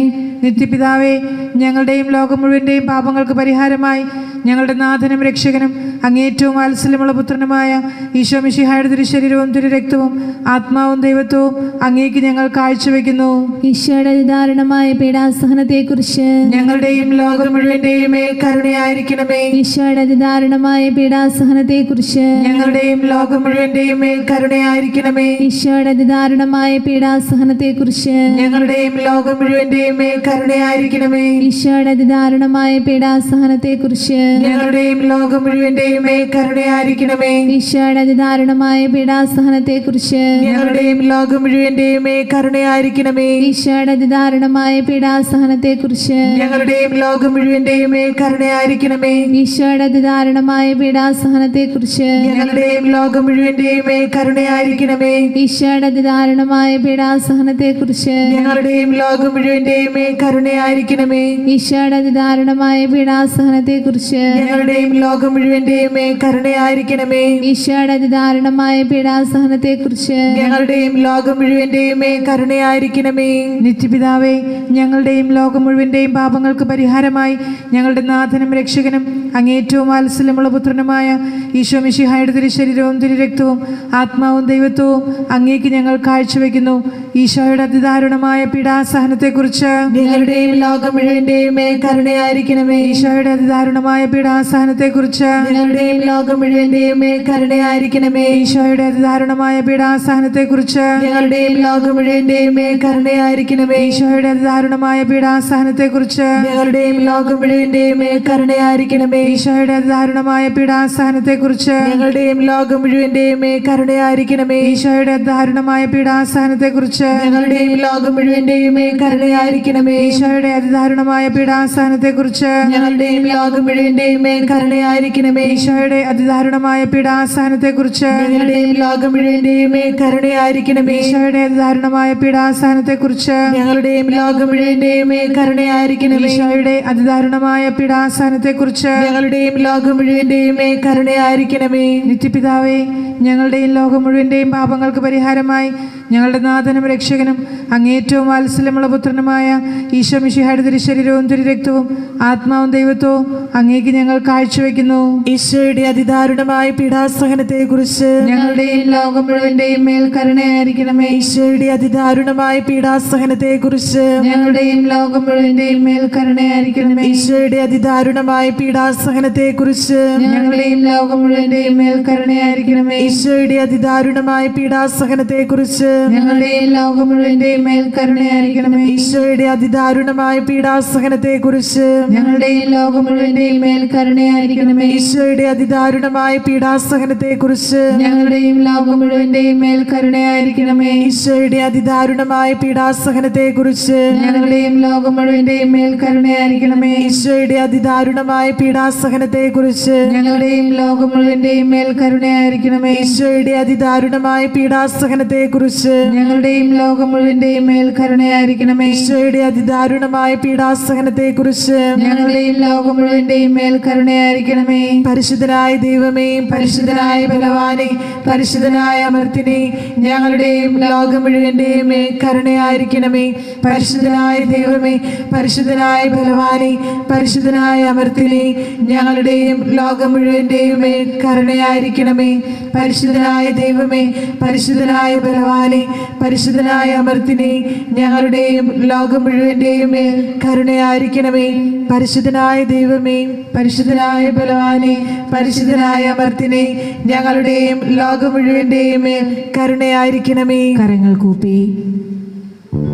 നിത്യപിതാവേ, ഞങ്ങളുടെയും ലോകം മുഴുവന്റെയും പാപങ്ങൾക്ക് പരിഹാരമായി ഞങ്ങളുടെ നാഥനും രക്ഷകനും അങ്ങേറ്റവും വാത്സല്യമുള്ള പുത്രനുമായ ഈശോ മിശിഹായുടെ തിരുശരീരവും തിരുരക്തവും ആത്മാവും ദൈവത്വവും അങ്ങേക്ക് ഞങ്ങൾ കാഴ്ചവെക്കുന്നു. ഈശോയുടെ അതിദാരുണമായ പീഡാസഹനത്തെക്കുറിച്ച് ഞങ്ങളുടെയും ലോകം മുഴുവന്റെയും മേൽ കരുണയായിരിക്കണമേ. ഈശോയുടെ അതിദാരുണമായ പീഡാസഹനത്തെക്കുറിച്ച് ഞങ്ങളുടെയും ലോകം മുഴുവന്റെയും മേൽ കരുണയായിരിക്കണമേ. ഈശോയുടെ അതിദാരുണമായ പീഡാസഹനത്തെക്കുറിച്ച് ഞങ്ങളുടെയും ലോകം മുഴുവന്റെയും മേൽ കരുണയായിരിക്കണമേ. ഈശോയുടെ അതിദാരുണമായ പീഡാസഹനത്തെക്കുറിച്ച് ഞങ്ങളുടെയും ലോകം മുഴുവന്റെയും മേൽ കരുണയായിരിക്കണമേ. ഈശോയുടെ അതിദാരുണമായ പീഡാസഹനത്തെക്കുറിച്ച് ഞങ്ങളുടെയും ലോകം മുഴുവന്റെയും മേൽ കരുണയായിരിക്കണമേ. ഈശോയുടെ അതിദാരുണമായ പീഡാസഹനത്തെക്കുറിച്ച് ഞങ്ങളുടെയും ലോകം മുഴുവന്റെയും മേൽ കരുണയായിരിക്കണമേ. ഈശോയുടെ അതിദാരുണമായ പീഡാസഹനത്തെക്കുറിച്ച് ഞങ്ങളുടെയും ലോകം മുഴുവന്റെയും മേൽ കരുണയായിരിക്കണമേ. ഈശോയുടെ അതിദാരുണമായ പീഡാസഹനത്തെക്കുറിച്ച് ഞങ്ങളുടെയും ലോകം മുഴുവന്റെയും മേൽ കരുണയായിരിക്കണമേ. ഈശോയുടെ അതിദാരുണമായ പീഡാസഹനത്തെക്കുറിച്ച് ഞങ്ങളുടെയും ലോകം മുഴുവന്റെയും മേൽ കരുണയായിരിക്കണമേ. ഈശോയുടെ അതിദാരുണമായ പീഡാസഹനത്തെക്കുറിച്ച് ഞങ്ങളുടെയും ലോകം മുഴുവന്റെയും മേൽ കരുണയായിരിക്കണമേ. നിത്യപിതാവേ, ഞങ്ങളുടെയും ലോകം മുഴുവന്റെയും പാപങ്ങൾക്ക് പരിഹാരമായി ഞങ്ങളുടെ നാഥനും രക്ഷകനും അങ്ങേറ്റവും വാത്സല്യമുള്ള പുത്രനുമായ ഈശോ മിശിഹായുടെ തിരുശരീരവും തിരുരക്തവും ആത്മാവും ദൈവത്വവും അങ്ങേക്ക് ഞങ്ങൾ കാഴ്ചവെക്കുന്നു. ഈശോയുടെ അതിദാരുണമായ പീഡാസഹനത്തെക്കുറിച്ച് ഞങ്ങളുടെയും ലോകം മുഴുവന്റെയും മേൽ കരുണയായിരിക്കണമേ. ഈശോയുടെ അതിദാരുണമായ പീഡാസഹനത്തെക്കുറിച്ച് ഞങ്ങളുടെയും ലോകം മുഴുവന്റെയും മേൽ കരുണയായിരിക്കണമേ. ഈശോയുടെ അതിദാരുണമായ പീഡാസഹനത്തെക്കുറിച്ച് ഞങ്ങളുടെയും ലോകം മുഴുവന്റെയും മേൽ കരുണയായിരിക്കണമേ. ഈശോയുടെ അതിദാരുണമായ പീഡാസഹനത്തെക്കുറിച്ച് ഞങ്ങളുടെയും ലോകം മുഴുവന്റെയും മേൽ കരുണയായിരിക്കണമേ. ഈശോയുടെ അതിദാരുണമായ പീഡാസഹനത്തെക്കുറിച്ച് ഞങ്ങളുടെയും ലോകം മുഴുവന്റെയും മേൽ കരുണയായിരിക്കണമേ. ഈശോയുടെ അതിദാരുണമായ പീഡാസഹനത്തെക്കുറിച്ച് ഞങ്ങളുടെയും ലോകം മുഴുവന്റെയും മേൽ കരുണയായിരിക്കണമേ. ഈശോയുടെ അതിദാരുണമായ പീഡാസഹനത്തെക്കുറിച്ച് ഞങ്ങളുടെയും ലോകം മുഴുവന്റെയും മേൽ കരുണയായിരിക്കണമേ. ഈശോയുടെ അതിദാരുണമായ പീഡാസഹനത്തെക്കുറിച്ച് ഞങ്ങളുടെയും ലോകം മുഴുവന്റെയും മേൽ കരുണയായിരിക്കണമേ. ഈശോയുടെ അതിദാരുണമായ പീഡാസഹനത്തെക്കുറിച്ച് ഞങ്ങളുടെയും ലോകം മുഴുവന്റെയും മേൽ കരുണയായിരിക്കണമേ. ഈശോയുടെ അതിദാരുണമായ പീഡാസഹനത്തെക്കുറിച്ച് ഞങ്ങളുടെയും ലോകം മുഴുവന്റെയും മേൽ കരുണയായിരിക്കണമേ. നിത്യപിതാവേ, ഞങ്ങളുടെയും ലോകം മുഴുവന്റെയും പാപങ്ങൾക്ക് പരിഹാരമായി ഞങ്ങളുടെ നാഥനും രക്ഷകനും അങ്ങേറ്റവും വാത്സല്യമുള്ള പുത്രനുമായ ഈശോ മിശിഹായുടെ തിരുശരീരവും തിരുരക്തവും ആത്മാവും ദൈവത്വവും അങ്ങേക്ക് ഞങ്ങൾ കാഴ്ചവെക്കുന്നു. ഈശോയുടെ അതിദാരുണമായ പീഡാസഹനത്തെ കുറിച്ച് ഞങ്ങളുടെയും ലോകം മുഴുവന്റെയും മേൽ കരുണയായിരിക്കണമേ. ഈശോയുടെ അതിദാരുണമായ പീഡാസഹനത്തെ കുറിച്ച് ഞങ്ങളുടെയും ലോകം മുഴുവന്റെയും മേൽ കരുണയായിരിക്കണമേ. ഈശോയുടെ അതിദാരുണമായ പീഡാസഹനത്തെ കുറിച്ച് ഞങ്ങളുടെയും ലോകം മുഴുവന്റെയും മേൽ കരുണയായിരിക്കണമേ. ഈശോയുടെ അതിദാരുണമായ പീഡാസഹനത്തെ കുറിച്ച് ഞങ്ങളുടെയും ലോകം മുഴുവന്റെയും മേൽ കരുണയായിരിക്കണമേ. ഈശോയുടെ അതിദാരുണമായ പീഡാസഹനത്തെ കുറിച്ച് ഞങ്ങളുടെയും ലോകം മുഴുവന്റെയും മേൽ കരുണയായിരിക്കണമേ. ഈശോയുടെ അതിദാരുണമായ പീഡാസഹനത്തെ കുറിച്ച് ഞങ്ങളുടെയും ലോകം മുഴുവന്റെയും മേൽ കരുണയായിരിക്കണമേ. ഈശോയുടെ അതിദാരുണമായ പീഡാസഹനത്തെ കുറിച്ച് ഞങ്ങളുടെയും ലോകം മുഴുവന്റെയും മേൽ കരുണയായിരിക്കണമേ. ഈശോയുടെ അതിദാരുണമായ പീഡാസഹനത്തെ കുറിച്ച് ഞങ്ങളുടെയും ലോകം മുഴുവന്റെയും മേൽ കരുണയായിരിക്കണമേ. ഈശോയുടെ അതിദാരുണമായ പീഡാസഹനത്തെ കുറിച്ച് ഞങ്ങളുടെയും ലോകം മുഴുവന്റെയും മേൽ കരുണയായിരിക്കണമേ. ഈശോയുടെ അതിദാരുണമായ പീഡാസഹനത്തെ കുറിച്ച് ഞങ്ങളുടെയും ലോകം മുഴുവന്റെയും മേൽ കരുണയായിരിക്കണമേ. പരിശുദ്ധനായ ദൈവമേ, പരിശുദ്ധനായ ബലവാനെ, പരിശുദ്ധനായ അമർത്തിനെ, ഞങ്ങളുടെയും ലോകം മുഴുവന്റെയും മേൽ കരുണയായിരിക്കണമേ. പരിശുദ്ധനായ ദൈവമേ, പരിശുദ്ധനായ ബലവാനെ, പരിശുദ്ധനായ അമർത്തിനെ, ഞങ്ങളുടെയും ലോകം മുഴുവന്റെയും മേൽ കരുണയായിരിക്കണമേ. പരിശുദ്ധനായ ദൈവമേ, പരിശുദ്ധനായ ബലവാനെ, പരിശുദ്ധനായ അമർത്തിനെ, ഞങ്ങളുടെയും ലോകം മുഴുവന്റെയും മേൽ കരുണയായിരിക്കണമേ. പരിശുദ്ധനായ ദൈവമേ, പരിശുദ്ധനായ ബലവാനെ, പരിശുദ്ധനായ അമർത്തിനെ, ഞങ്ങളുടെയും ലോകം മുഴുവന്റെയും മേൽ കരുണയായിരിക്കണമേ. കരങ്ങൾ കൂപ്പി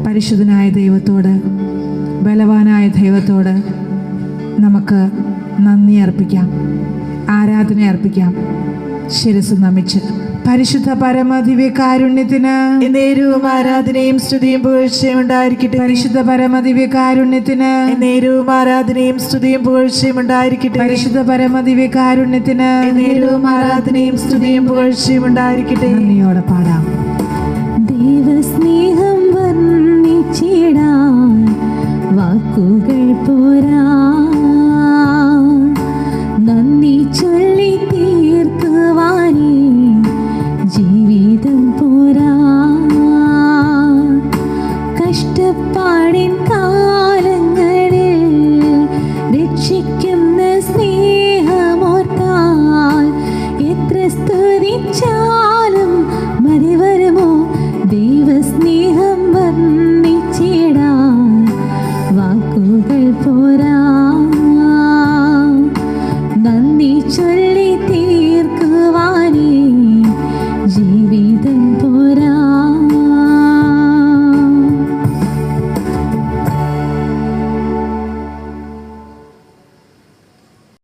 പരിശുദ്ധനായ ദൈവത്തോട്, ബലവാനായ ദൈവത്തോട് നമുക്ക് നന്ദി അർപ്പിക്കാം, ആരാധന അർപ്പിക്കാം. ശിരസ് നമിച്ച് പരിശുദ്ധ പരമദിവ്യകാരുണ്യത്തിന് എന്നേരവും ആരാധനയും സ്തുതിയും പുകഴ്ചയും ഉണ്ടായിരിക്കട്ടെ. പരിശുദ്ധ പരമദിവ്യകാരുണ്യത്തിന് എന്നേരവും ആരാധനയും സ്തുതിയും പുകഴ്ചയും ഉണ്ടായിരിക്കട്ടെ. പരിശുദ്ധ പരമദിവ്യകാരുണ്യത്തിന് എന്നേരവും ആരാധനയും സ്തുതിയും പുകഴ്ചയും ഉണ്ടായിരിക്കട്ടെ. നന്ദിയോടെ പാടാം. ദൈവസ്നേഹം വർണ്ണിച്ചിടാൻ വാക്കുകൾ പോരാ, നന്ദി ചൊല്ലി തീർക്കുവാനേ ജീവിതം പോരാ. കഷ്ടപ്പാടിൻ